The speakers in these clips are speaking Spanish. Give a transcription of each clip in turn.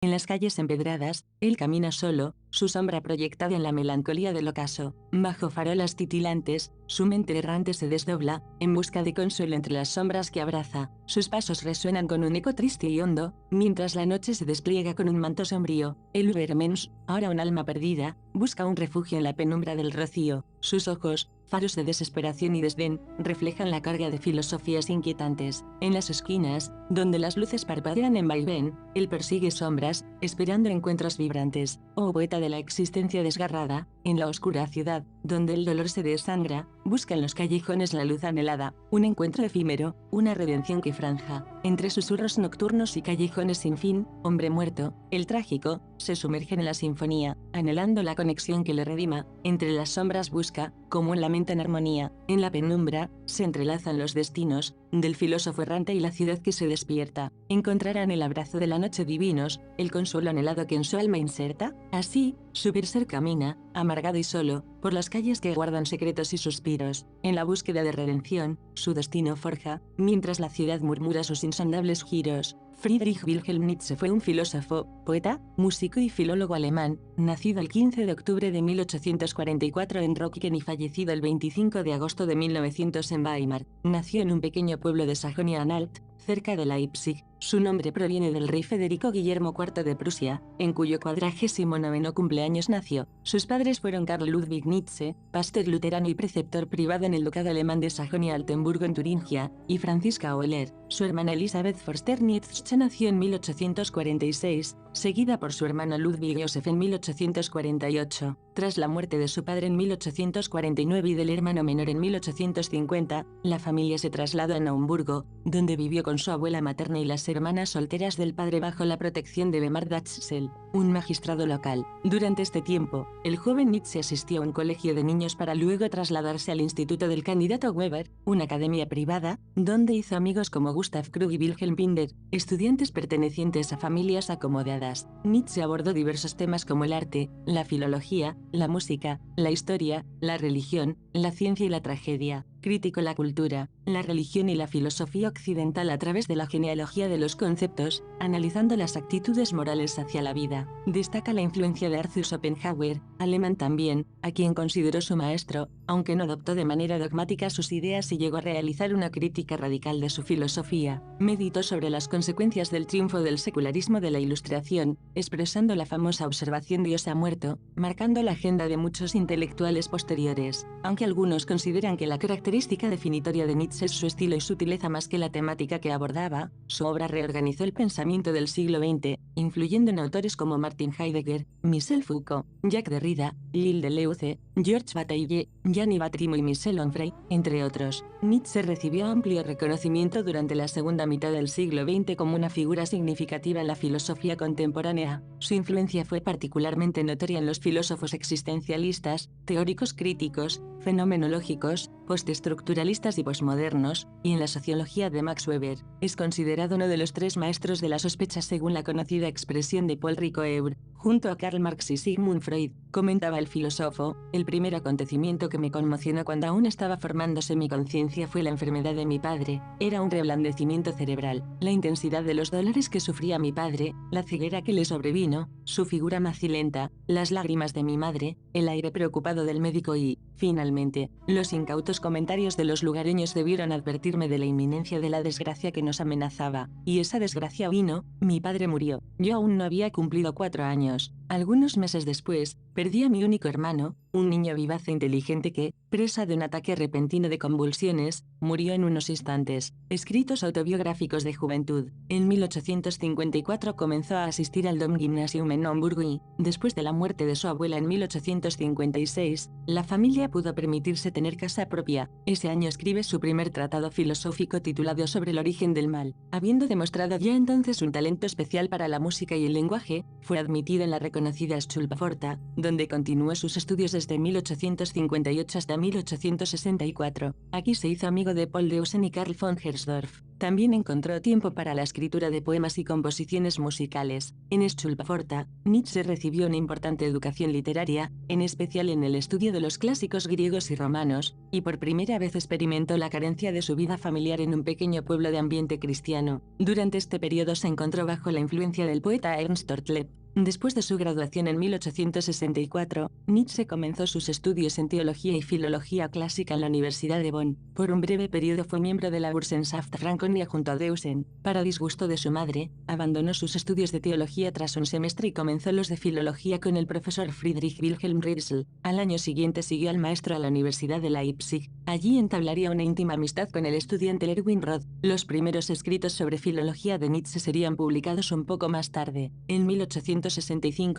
En las calles empedradas, él camina solo, su sombra proyectada en la melancolía del ocaso. Bajo farolas titilantes, su mente errante se desdobla, en busca de consuelo entre las sombras que abraza. Sus pasos resuenan con un eco triste y hondo, mientras la noche se despliega con un manto sombrío. El Ubermensch, ahora un alma perdida, busca un refugio en la penumbra del rocío. Sus ojos, faros de desesperación y desdén, reflejan la carga de filosofías inquietantes. En las esquinas, donde las luces parpadean en vaivén, él persigue sombras, esperando encuentros vibrantes. Oh poeta de la existencia desgarrada, en la oscura ciudad, donde el dolor se desangra, busca en los callejones la luz anhelada, un encuentro efímero, una redención que franja. Entre susurros nocturnos y callejones sin fin, hombre muerto, el trágico, se sumerge en la sinfonía, anhelando la conexión que le redima. Entre las sombras busca, como un lamento en armonía. En la penumbra, se entrelazan los destinos, del filósofo errante y la ciudad que se despierta. Encontrarán el abrazo de la noche divinos, el consuelo anhelado que en su alma inserta. Así, su ser camina, amargado y solo, por las calles que guardan secretos y suspiros. En la búsqueda de redención, su destino forja, mientras la ciudad murmura sus insondables giros. Friedrich Wilhelm Nietzsche fue un filósofo, poeta, músico y filólogo alemán, nacido el 15 de octubre de 1844 en Röntgen y fallecido el 25 de agosto de 1900 en Weimar. Nació en un pequeño pueblo de Sajonia-Anhalt, cerca de Leipzig. Su nombre proviene del rey Federico Guillermo IV de Prusia, en cuyo 49º cumpleaños nació. Sus padres fueron Karl Ludwig Nietzsche, pastor luterano y preceptor privado en el ducado alemán de Sajonia-Altenburgo en Turingia, y Franziska Euler. Su hermana Elisabeth Forster Nietzsche nació en 1846, seguida por su hermano Ludwig Joseph en 1848. Tras la muerte de su padre en 1849 y del hermano menor en 1850, la familia se trasladó a Naumburgo, donde vivió con su abuela materna y las hermanas solteras del padre bajo la protección de Bemar Datschel, un magistrado local. Durante este tiempo, el joven Nietzsche asistió a un colegio de niños para luego trasladarse al Instituto del Candidato Weber, una academia privada, donde hizo amigos como Gustav Krug y Wilhelm Pinder, estudiantes pertenecientes a familias acomodadas. Nietzsche abordó diversos temas como el arte, la filología, la música, la historia, la religión, la ciencia y la tragedia. Criticó la cultura, la religión y la filosofía occidental a través de la genealogía de los conceptos, analizando las actitudes morales hacia la vida. Destaca la influencia de Arthur Schopenhauer, alemán también, a quien consideró su maestro, aunque no adoptó de manera dogmática sus ideas y llegó a realizar una crítica radical de su filosofía. Meditó sobre las consecuencias del triunfo del secularismo de la Ilustración, expresando la famosa observación Dios ha muerto, marcando la agenda de muchos intelectuales posteriores. Aunque algunos consideran que la característica definitoria de Nietzsche es su estilo y sutileza más que la temática que abordaba, su obra reorganizó el pensamiento del siglo XX, influyendo en autores como Martin Heidegger, Michel Foucault, Jacques Derrida, Gilles Deleuze, Georges Bataille, Gianni Batrimo y Michel Onfray, entre otros. Nietzsche recibió amplio reconocimiento durante la segunda mitad del siglo XX como una figura significativa en la filosofía contemporánea. Su influencia fue particularmente notoria en los filósofos existencialistas, teóricos críticos, fenomenológicos, postestructuralistas y posmodernos, y en la sociología de Max Weber. Es considerado uno de los tres maestros de la sospecha según la conocida expresión de Paul Ricoeur, junto a Karl Marx y Sigmund Freud. Comentaba el filósofo: el primer acontecimiento que me conmocionó cuando aún estaba formándose mi conciencia fue la enfermedad de mi padre. Era un reblandecimiento cerebral, la intensidad de los dolores que sufría mi padre, la ceguera que le sobrevino, su figura macilenta, las lágrimas de mi madre, el aire preocupado del médico y, finalmente, los incautos comentarios de los lugareños debieron advertirme de la inminencia de la desgracia que nos amenazaba. Y esa desgracia vino, mi padre murió. Yo aún no había cumplido 4 años. Algunos meses después, perdí a mi único hermano, un niño vivaz e inteligente que, presa de un ataque repentino de convulsiones, murió en unos instantes. Escritos autobiográficos de juventud. En 1854 comenzó a asistir al Domgymnasium en Naumburgo y, después de la muerte de su abuela en 1856, la familia pudo permitirse tener casa propia. Ese año escribe su primer tratado filosófico titulado Sobre el origen del mal. Habiendo demostrado ya entonces un talento especial para la música y el lenguaje, fue admitido en la reconocida Schulpforta, donde continuó sus estudios desde 1858 hasta 1864. Aquí se hizo amigo de Paul Deussen y Karl von Gersdorff. También encontró tiempo para la escritura de poemas y composiciones musicales. En Schulporta, Nietzsche recibió una importante educación literaria, en especial en el estudio de los clásicos griegos y romanos, y por primera vez experimentó la carencia de su vida familiar en un pequeño pueblo de ambiente cristiano. Durante este periodo se encontró bajo la influencia del poeta Ernst Ortlev. Después de su graduación en 1864, Nietzsche comenzó sus estudios en teología y filología clásica en la Universidad de Bonn. Por un breve periodo fue miembro de la Burschenschaft Franconia junto a Deussen. Para disgusto de su madre, abandonó sus estudios de teología tras un semestre y comenzó los de filología con el profesor Friedrich Wilhelm Ritzel. Al año siguiente siguió al maestro a la Universidad de Leipzig. Allí entablaría una íntima amistad con el estudiante Erwin Roth. Los primeros escritos sobre filología de Nietzsche serían publicados un poco más tarde. En 1865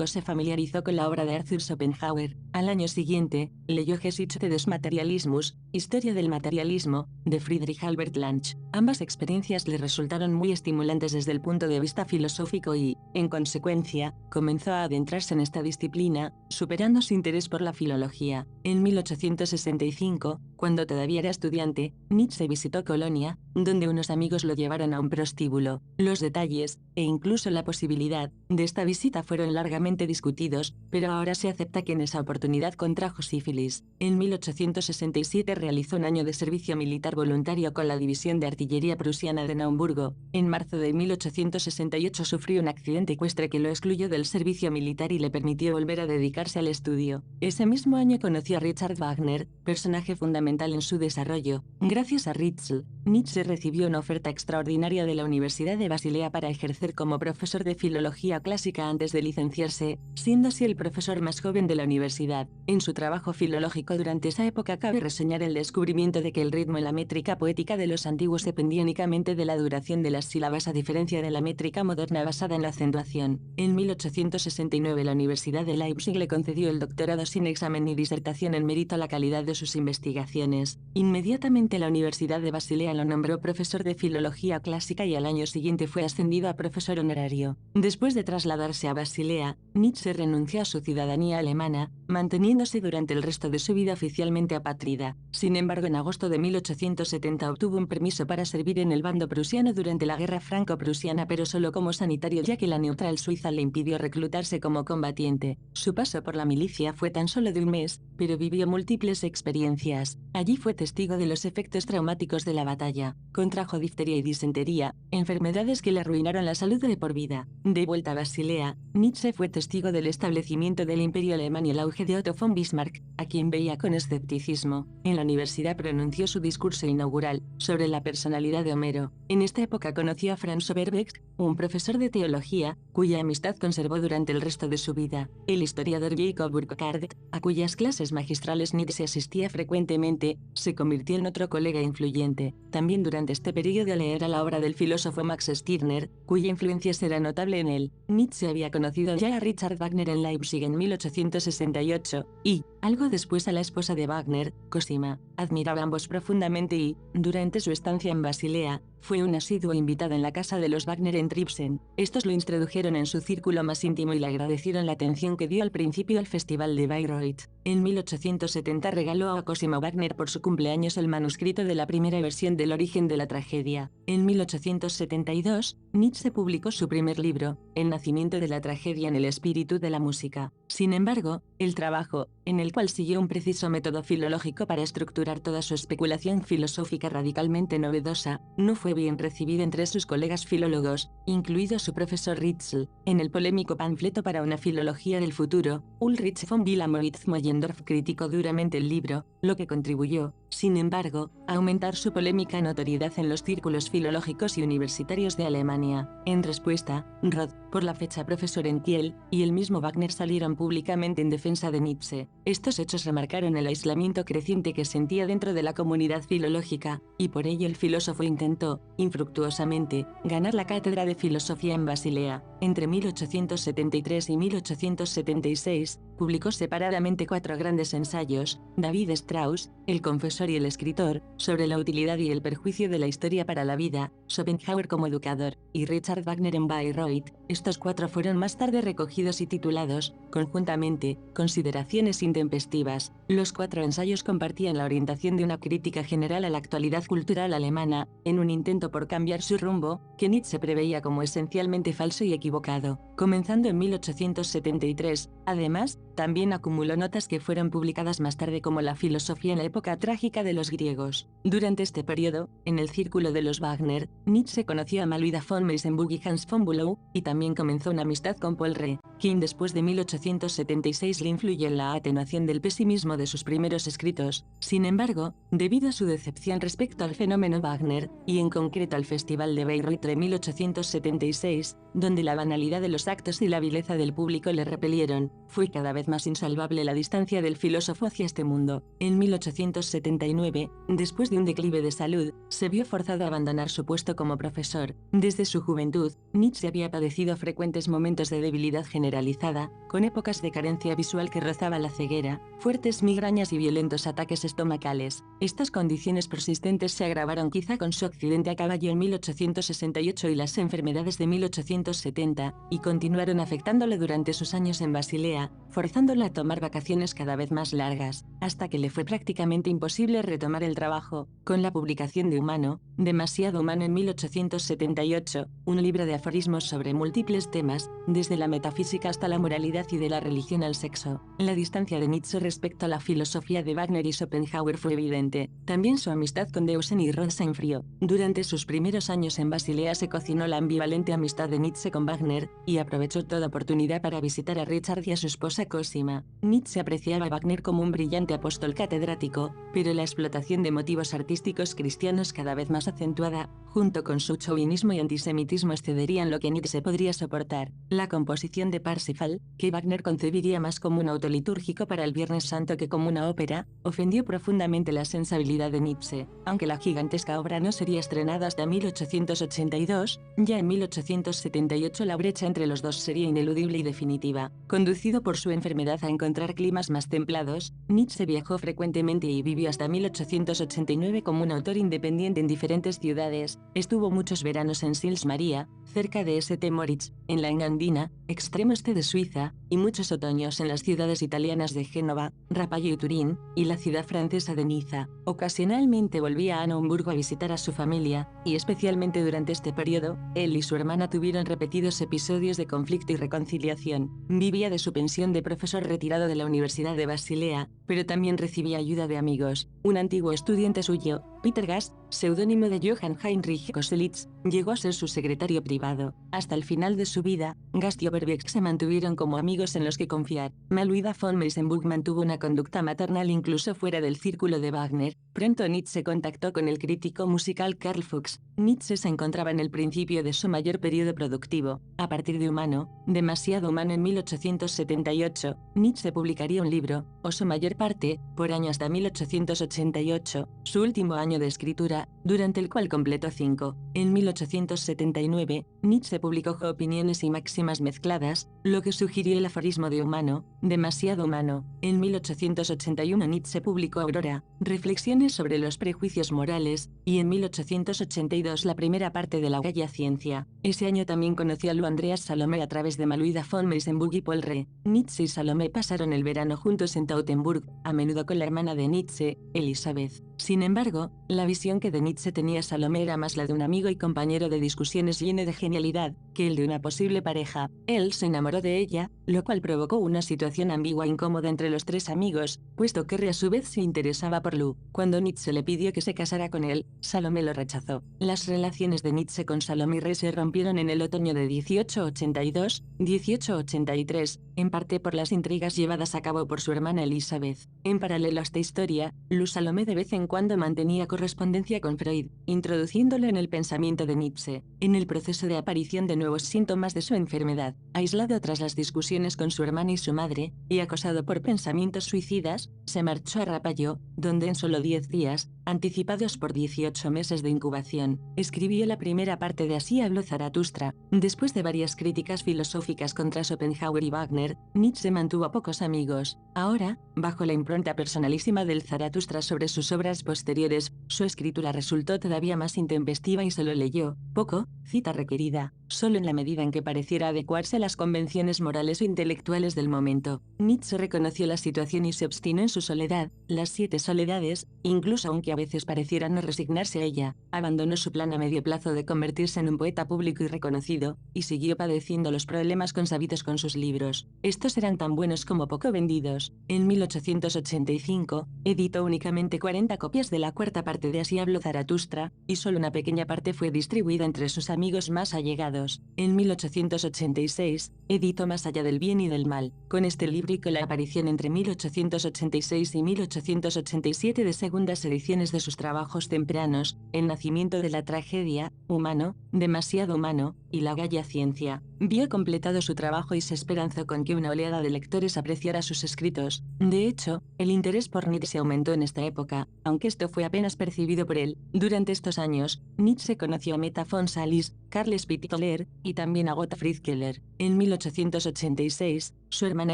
se familiarizó con la obra de Arthur Schopenhauer. Al año siguiente, leyó Geschichte des Materialismus, Historia del Materialismo, de Friedrich Albert Lange. Ambas experiencias le resultaron muy estimulantes desde el punto de vista filosófico y, en consecuencia, comenzó a adentrarse en esta disciplina, superando su interés por la filología. En 1865, cuando todavía era estudiante, Nietzsche visitó Colonia, donde unos amigos lo llevaron a un prostíbulo. Los detalles, e incluso la posibilidad, de esta visita fueron largamente discutidos, pero ahora se acepta que en esa oportunidad contrajo sífilis. En 1867 realizó un año de servicio militar voluntario con la División de Artillería Prusiana de Naumburgo. En marzo de 1868 sufrió un accidente ecuestre que lo excluyó del servicio militar y le permitió volver a dedicarse al estudio. Ese mismo año conoció a Richard Wagner, personaje fundamental en su desarrollo. Gracias a Ritzel, Nietzsche recibió una oferta extraordinaria de la Universidad de Basilea para ejercer como profesor de filología clásica antes de licenciarse, siendo así el profesor más joven de la universidad. En su trabajo filológico durante esa época cabe reseñar el descubrimiento de que el ritmo y la métrica poética de los antiguos dependía únicamente de la duración de las sílabas a diferencia de la métrica moderna basada en la acentuación. En 1869 la Universidad de Leipzig le concedió el doctorado sin examen ni disertación en mérito a la calidad de sus investigaciones. Inmediatamente la Universidad de Basilea lo nombró profesor de filología clásica y al año siguiente fue ascendido a profesor honorario. Después de trasladarse a Basilea, Nietzsche renunció a su ciudadanía alemana, manteniéndose durante el resto de su vida oficialmente apátrida. Sin embargo, en agosto de 1870 obtuvo un permiso para servir en el bando prusiano durante la Guerra Franco-Prusiana, pero solo como sanitario, ya que la neutral Suiza le impidió reclutarse como combatiente. Su paso por la milicia fue tan solo de un mes, pero vivió múltiples experiencias. Allí fue testigo de los efectos traumáticos de la batalla. Contrajo difteria y disentería, enfermedades que le arruinaron la salud de por vida. De vuelta a Basilea, Nietzsche fue testigo del establecimiento del Imperio Alemán y el auge de Otto von Bismarck, a quien veía con escepticismo. En la universidad pronunció su discurso inaugural sobre la personalidad de Homero. En esta época conoció a Franz Overbeck, un profesor de teología, cuya amistad conservó durante el resto de su vida. El historiador Jacob Burckhardt, a cuyas clases magistrales Nietzsche asistía frecuentemente, se convirtió en otro colega influyente. También durante este periodo leerá la obra del filósofo Max Stirner, cuya influencia será notable en él. Nietzsche había conocido ya a Richard Wagner en Leipzig en 1868, y, algo después, a la esposa de Wagner, Cosima. Admiraba a ambos profundamente y, durante su estancia en Basilea, fue un asiduo invitado en la casa de los Wagner en Tribsen. Estos lo introdujeron en su círculo más íntimo y le agradecieron la atención que dio al principio al Festival de Bayreuth. En 1870 regaló a Cosima Wagner por su cumpleaños el manuscrito de la primera versión del Origen de la Tragedia. En 1872, Nietzsche publicó su primer libro, El nacimiento de la tragedia en el espíritu de la música. Sin embargo, el trabajo, en el cual siguió un preciso método filológico para estructurar toda su especulación filosófica radicalmente novedosa, no fue bien recibido entre sus colegas filólogos, incluido su profesor Ritzel. En el polémico panfleto para una filología del futuro, Ulrich von Wilamowitz-Moellendorff criticó duramente el libro, lo que contribuyó, sin embargo, a aumentar su polémica notoriedad en los círculos filológicos y universitarios de Alemania. En respuesta, Roth, por la fecha profesor en Kiel, y el mismo Wagner salieron públicamente en defensa de Nietzsche. Estos hechos remarcaron el aislamiento creciente que sentía dentro de la comunidad filológica, y por ello el filósofo intentó, infructuosamente, ganar la cátedra de filosofía en Basilea. Entre 1873 y 1876, publicó separadamente 4 grandes ensayos: David Strauss, El confesor profesor y el escritor, sobre la utilidad y el perjuicio de la historia para la vida, Schopenhauer como educador, y Richard Wagner en Bayreuth. Estos cuatro fueron más tarde recogidos y titulados, conjuntamente, Consideraciones intempestivas. Los cuatro ensayos compartían la orientación de una crítica general a la actualidad cultural alemana, en un intento por cambiar su rumbo, que Nietzsche preveía como esencialmente falso y equivocado. Comenzando en 1873, además, también acumuló notas que fueron publicadas más tarde como La filosofía en la época trágica de los griegos. Durante este periodo, en el círculo de los Wagner, Nietzsche conoció a Maluida von Meysenbug y Hans von Bülow, y también comenzó una amistad con Paul Rée, quien después de 1876 le influyó en la atenuación del pesimismo de sus primeros escritos. Sin embargo, debido a su decepción respecto al fenómeno Wagner, y en concreto al Festival de Bayreuth de 1876, donde la banalidad de los actos y la vileza del público le repelieron, fue cada vez más insalvable la distancia del filósofo hacia este mundo. En 1879, después de un declive de salud, se vio forzado a abandonar su puesto como profesor. Desde su juventud, Nietzsche había padecido frecuentes momentos de debilidad generalizada, con épocas de carencia visual que rozaba la ceguera, fuertes migrañas y violentos ataques estomacales. Estas condiciones persistentes se agravaron quizá con su accidente a caballo en 1868 y las enfermedades de 1870, y continuaron afectándole durante sus años en Basilea, forzándole a tomar vacaciones cada vez más largas, hasta que le fue prácticamente imposible retomar el trabajo. Con la publicación de Humano, demasiado humano en 1878, un libro de aforismos sobre múltiples temas, desde la metafísica hasta la moralidad y de la religión al sexo. La distancia de Nietzsche respecto a la filosofía de Wagner y Schopenhauer fue evidente. También su amistad con Deussen y Roth se enfrió. Durante sus primeros años en Basilea se cocinó la ambivalente amistad de Nietzsche con Wagner, y aprovechó toda oportunidad para visitar a Richard y a su esposa Cosima. Nietzsche apreciaba a Wagner como un brillante apóstol catedrático, pero la explotación de motivos artísticos cristianos cada vez más acentuada, junto con su chauvinismo y antisemitismo excederían lo que Nietzsche podría soportar. La composición de Parsifal, que Wagner concebiría más como un auto litúrgico para el Viernes Santo que como una ópera, ofendió profundamente la sensibilidad de Nietzsche. Aunque la gigantesca obra no sería estrenada hasta 1882, ya en 1878 la brecha entre los dos sería ineludible y definitiva. Conducido por su enfermedad a encontrar climas más templados, Nietzsche viajó frecuentemente y vivió hasta 1889 como un autor independiente en diferentes ciudades. Estuvo muchos veranos en Sils Maria, cerca de St. Moritz, en la Engadina, extremo este de Suiza, y muchos otoños en las ciudades italianas de Génova, Rapallo y Turín, y la ciudad francesa de Niza. Ocasionalmente volvía a Naumburgo a visitar a su familia, y especialmente durante este periodo, él y su hermana tuvieron repetidos episodios de conflicto y reconciliación. Vivía de su pensión de profesor retirado de la Universidad de Basilea, pero también recibía ayuda de amigos. Un antiguo estudiante suyo, Peter Gast, seudónimo de Johann Heinrich Koselitz, llegó a ser su secretario privado. Hasta el final de su vida, Gast y Overbeck se mantuvieron como amigos en los que confiar. Maluida von Meysenbug mantuvo una conducta maternal incluso fuera del círculo de Wagner. Pronto Nietzsche contactó con el crítico musical Karl Fuchs. Nietzsche se encontraba en el principio de su mayor periodo productivo. A partir de Humano, demasiado humano en 1878, Nietzsche publicaría un libro, o su mayor parte, por año hasta 1888, su último año de escritura, durante el cual completó 5. En 1879, Nietzsche publicó Opiniones y máximas mezcladas, lo que sugirió el aforismo de Humano, demasiado humano. En 1881 Nietzsche publicó Aurora, reflexiones sobre los prejuicios morales, y en 1882 la primera parte de La Bella Ciencia. Ese año también conoció a Lou Andreas Salomé a través de Maluida von Meysenbug y Paul Rée. Nietzsche y Salomé pasaron el verano juntos en Teutoburg, a menudo con la hermana de Nietzsche, Elisabeth. Sin embargo, la visión que de Nietzsche tenía Salomé era más la de un amigo y compañero de discusiones lleno de genialidad, que el de una posible pareja. Él se enamoró de ella, lo cual provocó una situación ambigua e incómoda entre los tres amigos, puesto que Rée a su vez se interesaba por Lou. Cuando Nietzsche le pidió que se casara con él, Salomé lo rechazó. Las relaciones de Nietzsche con Salomé y Rée se rompieron en el otoño de 1882-1883, en parte por las intrigas llevadas a cabo por su hermana Elisabeth. En paralelo a esta historia, Lou Salomé de vez en cuando mantenía correspondencia con Freud, introduciéndolo en el pensamiento de Nietzsche. En el proceso de aparición de nuevos síntomas de su enfermedad, aislado tras las discusiones con su hermana y su madre, y acosado por pensamientos suicidas, se marchó a Rapallo, donde en solo 10 días, anticipados por 18 meses de incubación, escribió la primera parte de Así habló Zaratustra. Después de varias críticas filosóficas contra Schopenhauer y Wagner, Wagner, Nietzsche mantuvo pocos amigos. Ahora, bajo la impronta personalísima del Zaratustra sobre sus obras posteriores, su escritura resultó todavía más intempestiva y solo leyó, poco, cita requerida, solo en la medida en que pareciera adecuarse a las convenciones morales o intelectuales del momento. Nietzsche reconoció la situación y se obstinó en su soledad, las 7 soledades, incluso aunque a veces pareciera no resignarse a ella, abandonó su plan a medio plazo de convertirse en un poeta público y reconocido, y siguió padeciendo los problemas consabidos con sus libros. Estos eran tan buenos como poco vendidos. En 1885, editó únicamente 40 copias de la cuarta parte de Así habló Zaratustra, y solo una pequeña parte fue distribuida entre sus amigos más allegados. En 1886, editó Más allá del bien y del mal. Con este libro y con la aparición entre 1886 y 1887 de segundas ediciones de sus trabajos tempranos, El nacimiento de la tragedia, Humano, Demasiado humano, y La gaya ciencia, vio completado su trabajo y se esperanzó con que una oleada de lectores apreciara sus escritos. De hecho, el interés por Nietzsche aumentó en esta época, aunque esto fue apenas percibido por él. Durante estos años, Nietzsche conoció a Meta von Salis, Carl Spittoler, y también a Gottfried Keller. En 1886, su hermana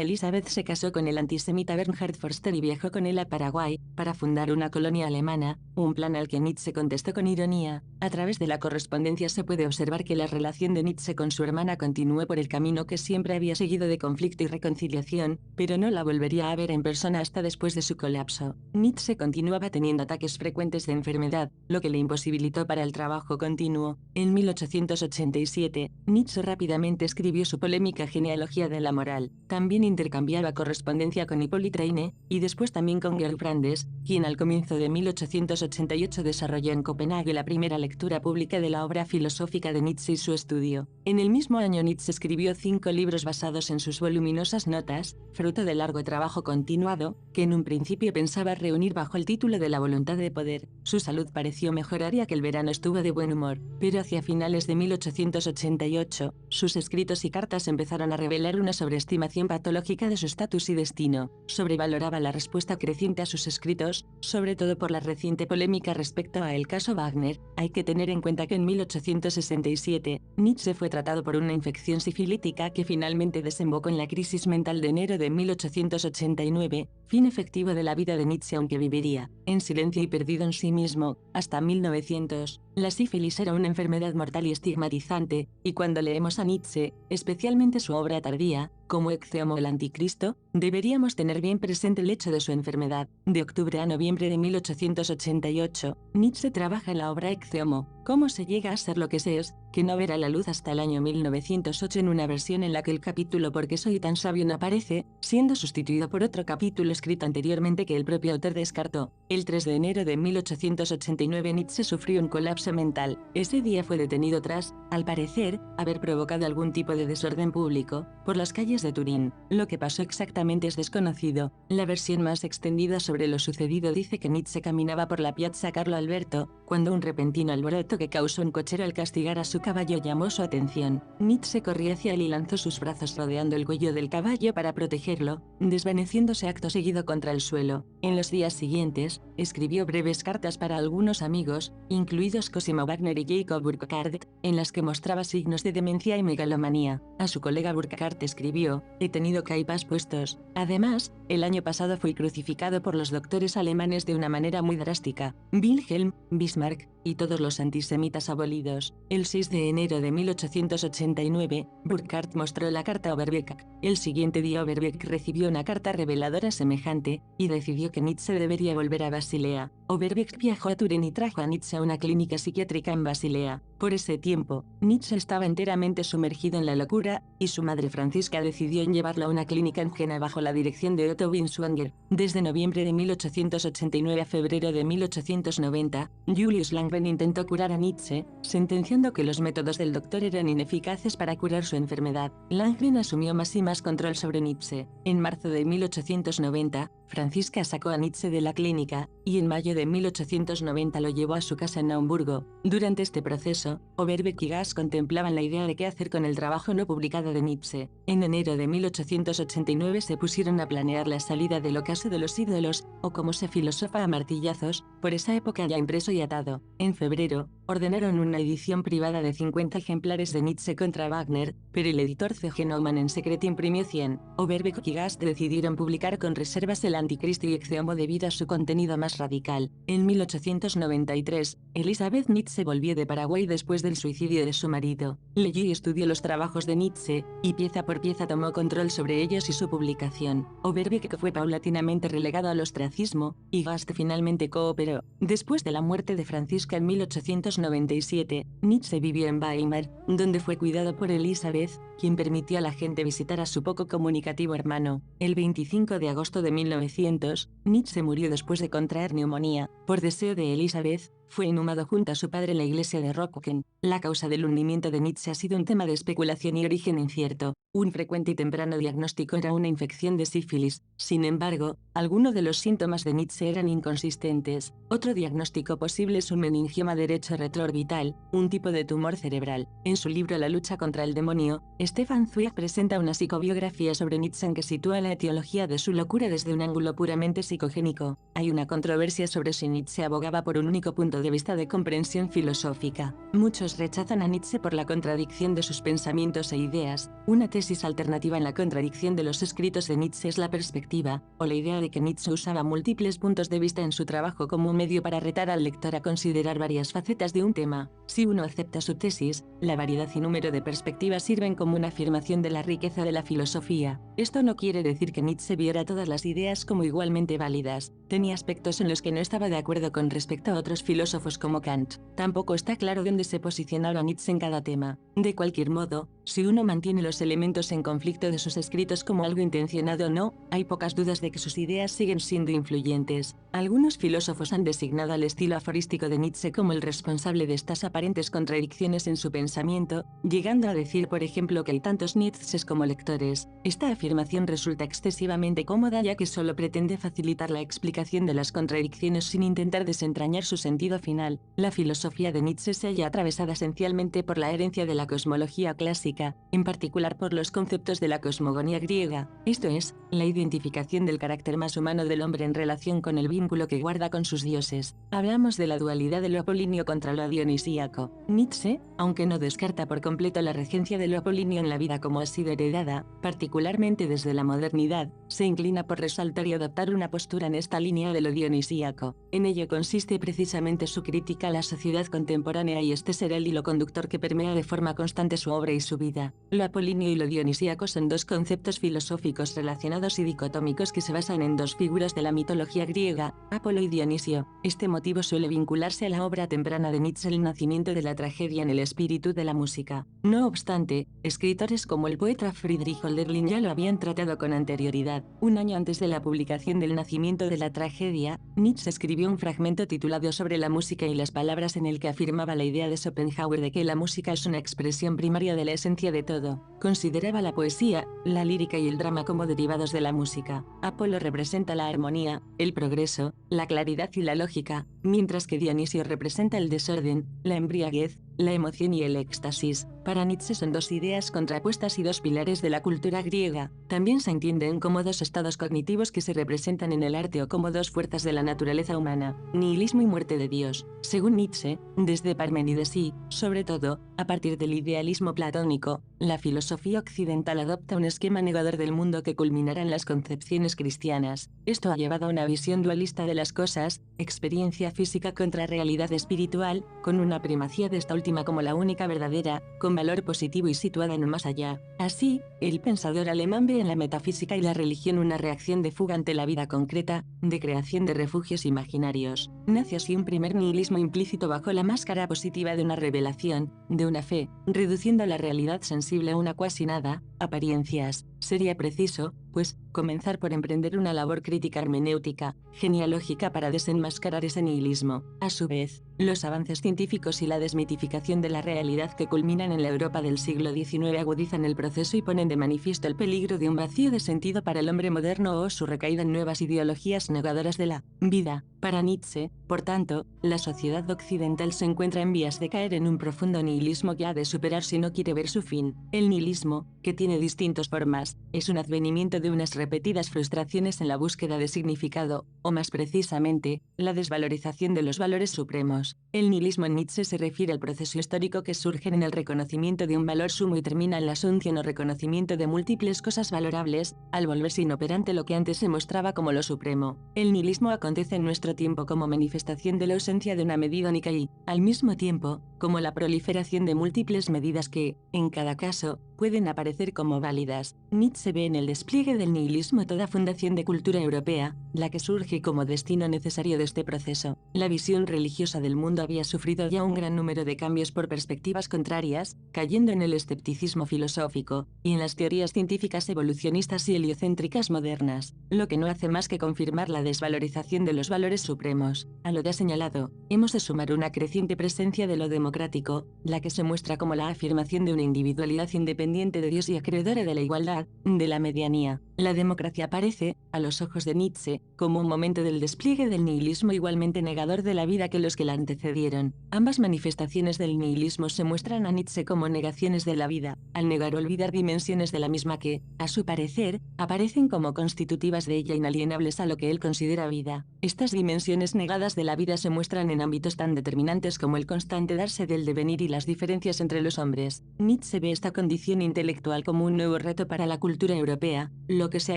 Elizabeth se casó con el antisemita Bernhard Forster y viajó con él a Paraguay, para fundar una colonia alemana, un plan al que Nietzsche contestó con ironía. A través de la correspondencia se puede observar que la relación de Nietzsche con su hermana continuó por el camino que siempre había seguido de conflicto y reconciliación, pero no la volvería a ver en persona hasta después de su colapso. Nietzsche continuaba teniendo ataques frecuentes de enfermedad, lo que le imposibilitó para el trabajo continuo. En 1887, Nietzsche rápidamente escribió su polémica Genealogía de la moral. También intercambiaba correspondencia con Hippolyte Taine, y después también con Georg Brandes, quien al comienzo de 1888 desarrolló en Copenhague la primera lectura pública de la obra filosófica de Nietzsche y su estudio. En el mismo año Nietzsche escribió 5 libros basados en sus voluminosas notas, fruto del largo trabajo continuado, que en un principio pensaba reunir bajo el título de La voluntad de poder. Su salud pareció mejorar y aquel verano estuvo de buen humor, pero hacia finales de 1888, sus escritos y cartas empezaron a revelar una sobreestimación patológica de su estatus y destino. Sobrevaloraba la respuesta creciente a sus escritos, sobre todo por la reciente polémica respecto a el caso Wagner. Hay que tener en cuenta que en 1867, Nietzsche fue tratado por una infección sifilítica que finalmente desembocó en la crisis mental de enero de 1889, fin efectivo de la vida de Nietzsche aunque viviría, en silencio y perdido en sí mismo, hasta 1900. La sífilis era una enfermedad mortal y estigmatizante, y cuando leemos a Nietzsche, especialmente su obra tardía, como Ecce Homo el Anticristo, deberíamos tener bien presente el hecho de su enfermedad. De octubre a noviembre de 1888, Nietzsche trabaja en la obra Ecce Homo, cómo se llega a ser lo que se es, que no verá la luz hasta el año 1908 en una versión en la que el capítulo ¿Por qué soy tan sabio? No aparece, siendo sustituido por otro capítulo escrito anteriormente que el propio autor descartó. El 3 de enero de 1889 Nietzsche sufrió un colapso mental. Ese día fue detenido tras, al parecer, haber provocado algún tipo de desorden público, por las calles de Turín. Lo que pasó exactamente es desconocido. La versión más extendida sobre lo sucedido dice que Nietzsche caminaba por la Piazza Carlo Alberto, cuando un repentino alboroto que causó un cochero al castigar a su caballo llamó su atención. Nietzsche corrió hacia él y lanzó sus brazos rodeando el cuello del caballo para protegerlo, desvaneciéndose acto seguido contra el suelo. En los días siguientes, escribió breves cartas para algunos amigos, incluidos Cosimo Wagner y Jacob Burckhardt, en las que mostraba signos de demencia y megalomanía. A su colega Burckhardt escribió: "He tenido caipas puestos". Además, el año pasado fui crucificado por los doctores alemanes de una manera muy drástica. Wilhelm, Bismarck, y todos los antisemitas abolidos. El 6 de enero de 1889, Burckhardt mostró la carta a Overbeck. El siguiente día Overbeck recibió una carta reveladora semejante, y decidió que Nietzsche debería volver a Basilea. Overbeck viajó a Turín y trajo a Nietzsche a una clínica psiquiátrica en Basilea. Por ese tiempo, Nietzsche estaba enteramente sumergido en la locura, y su madre Francisca decidió en llevarlo a una clínica en Jena bajo la dirección de Otto Binswanger. Desde noviembre de 1889 a febrero de 1890, Julius Langren intentó curar a Nietzsche, sentenciando que los métodos del doctor eran ineficaces para curar su enfermedad. Langren asumió más y más control sobre Nietzsche. En marzo de 1890, Francisca sacó a Nietzsche de la clínica, y en mayo de 1890 lo llevó a su casa en Naumburgo. Durante este proceso, Overbeck y Gass contemplaban la idea de qué hacer con el trabajo no publicado de Nietzsche. En enero de 1889 se pusieron a planear la salida del ocaso de los ídolos, o como se filosofa a martillazos, por esa época ya impreso y atado. En febrero, ordenaron una edición privada de 50 ejemplares de Nietzsche contra Wagner, pero el editor C.G. Naumann en secreto imprimió 100. Overbeck y Gast decidieron publicar con reservas El Anticristo y Ecce Homo debido a su contenido más radical. En 1893, Elizabeth Nietzsche volvió de Paraguay después del suicidio de su marido. Leyó y estudió los trabajos de Nietzsche, y pieza por pieza tomó control sobre ellos y su publicación. Overbeck fue paulatinamente relegado al ostracismo, y Gast finalmente cooperó. Después de la muerte de Francisca en 1897, Nietzsche vivió en Weimar, donde fue cuidado por Elizabeth, quien permitió a la gente visitar a su poco comunicativo hermano. El 25 de agosto de 1900, Nietzsche murió después de contraer neumonía. Por deseo de Elizabeth, fue inhumado junto a su padre en la iglesia de Rockwoken. La causa del hundimiento de Nietzsche ha sido un tema de especulación y origen incierto. Un frecuente y temprano diagnóstico era una infección de sífilis. Sin embargo, algunos de los síntomas de Nietzsche eran inconsistentes. Otro diagnóstico posible es un meningioma derecho retroorbital, un tipo de tumor cerebral. En su libro La lucha contra el demonio, Stefan Zweig presenta una psicobiografía sobre Nietzsche en que sitúa la etiología de su locura desde un ángulo puramente psicogénico. Hay una controversia sobre si Nietzsche abogaba por un único punto de vista de comprensión filosófica. Muchos rechazan a Nietzsche por la contradicción de sus pensamientos e ideas. Una tesis alternativa en la contradicción de los escritos de Nietzsche es la perspectiva, o la idea de que Nietzsche usaba múltiples puntos de vista en su trabajo como un medio para retar al lector a considerar varias facetas de un tema. Si uno acepta su tesis, la variedad y número de perspectivas sirven como una afirmación de la riqueza de la filosofía. Esto no quiere decir que Nietzsche viera todas las ideas como igualmente válidas. Tenía aspectos en los que no estaba de acuerdo con respecto a otros filósofos como Kant. Tampoco está claro dónde se posicionaba Nietzsche en cada tema. De cualquier modo, si uno mantiene los elementos en conflicto de sus escritos como algo intencionado o no, hay pocas dudas de que sus ideas siguen siendo influyentes. Algunos filósofos han designado al estilo aforístico de Nietzsche como el responsable de estas aparentes contradicciones en su pensamiento, llegando a decir por ejemplo que hay tantos Nietzsches como lectores. Esta afirmación resulta excesivamente cómoda ya que solo pretende facilitar la explicación de las contradicciones sin intentar desentrañar su sentido final. La filosofía de Nietzsche se halla atravesada esencialmente por la herencia de la cosmología clásica, en particular por los conceptos de la cosmogonía griega, esto es, la identificación del carácter más humano del hombre en relación con el vínculo que guarda con sus dioses. Hablamos de la dualidad de lo apolíneo contra lo dionisíaco. Nietzsche, aunque no descarta por completo la regencia de lo apolíneo en la vida como ha sido heredada, particularmente desde la modernidad, se inclina por resaltar y adoptar una postura en esta línea de lo dionisíaco. En ello consiste precisamente su crítica a la sociedad contemporánea y este será el hilo conductor que permea de forma constante su obra y su vida. Lo apolíneo y lo dionisíaco son dos conceptos filosóficos relacionados y dicotómicos que se basan en dos figuras de la mitología griega, Apolo y Dionisio. Este motivo suele vincularse a la obra temprana de Nietzsche, El nacimiento de la tragedia en el espíritu de la música. No obstante, escritores como el poeta Friedrich Hölderlin ya lo habían tratado con anterioridad. Un año antes de la publicación del nacimiento de la tragedia, Nietzsche escribió un fragmento titulado Sobre la música y las palabras en el que afirmaba la idea de Schopenhauer de que la música es una expresión primaria de la esencia de todo. Consideraba la poesía, la lírica y el drama como derivados de la música. Apolo representa la armonía, el progreso, la claridad y la lógica, mientras que Dionisio representa el desorden, la embriaguez, la emoción y el éxtasis. Para Nietzsche son dos ideas contrapuestas y dos pilares de la cultura griega. También se entienden como dos estados cognitivos que se representan en el arte o como dos fuerzas de la naturaleza humana, nihilismo y muerte de Dios. Según Nietzsche, desde Parménides y, sobre todo, a partir del idealismo platónico, la filosofía occidental adopta un esquema negador del mundo que culminará en las concepciones cristianas. Esto ha llevado a una visión dualista de las cosas, experiencia física contra realidad espiritual, con una primacía de esta última como la única verdadera, con valor positivo y situada en un más allá. Así, el pensador alemán ve en la metafísica y la religión una reacción de fuga ante la vida concreta, de creación de refugios imaginarios. Nace así un primer nihilismo implícito bajo la máscara positiva de una revelación, de una fe, reduciendo la realidad sensible a una cuasi nada, apariencias. Sería preciso, pues, comenzar por emprender una labor crítica hermenéutica, genealógica para desenmascarar ese nihilismo. A su vez, los avances científicos y la desmitificación de la realidad que culminan en la Europa del siglo XIX agudizan el proceso y ponen de manifiesto el peligro de un vacío de sentido para el hombre moderno o su recaída en nuevas ideologías negadoras de la vida. Para Nietzsche, por tanto, la sociedad occidental se encuentra en vías de caer en un profundo nihilismo que ha de superar si no quiere ver su fin. El nihilismo, que tiene tiene distintas formas, es un advenimiento de unas repetidas frustraciones en la búsqueda de significado, o más precisamente, la desvalorización de los valores supremos. El nihilismo en Nietzsche se refiere al proceso histórico que surge en el reconocimiento de un valor sumo y termina en la asunción o reconocimiento de múltiples cosas valorables, al volverse inoperante lo que antes se mostraba como lo supremo. El nihilismo acontece en nuestro tiempo como manifestación de la ausencia de una medida única y, al mismo tiempo, como la proliferación de múltiples medidas que, en cada caso, pueden aparecer como válidas. Nietzsche ve en el despliegue del nihilismo toda fundación de cultura europea, la que surge como destino necesario de este proceso. La visión religiosa del mundo había sufrido ya un gran número de cambios por perspectivas contrarias, cayendo en el escepticismo filosófico, y en las teorías científicas evolucionistas y heliocéntricas modernas, lo que no hace más que confirmar la desvalorización de los valores supremos. A lo ya señalado, hemos de sumar una creciente presencia de lo democrático, la que se muestra como la afirmación de una individualidad independiente de Dios y acreedora de la igualdad, de la medianía. La democracia aparece, a los ojos de Nietzsche, como un momento del despliegue del nihilismo igualmente negador de la vida que los que la antecedieron. Ambas manifestaciones del nihilismo se muestran a Nietzsche como negaciones de la vida, al negar o olvidar dimensiones de la misma que, a su parecer, aparecen como constitutivas de ella inalienables a lo que él considera vida. Estas dimensiones negadas de la vida se muestran en ámbitos tan determinantes como el constante darse del devenir y las diferencias entre los hombres. Nietzsche ve esta condición intelectual como un nuevo reto para la cultura europea, lo que se ha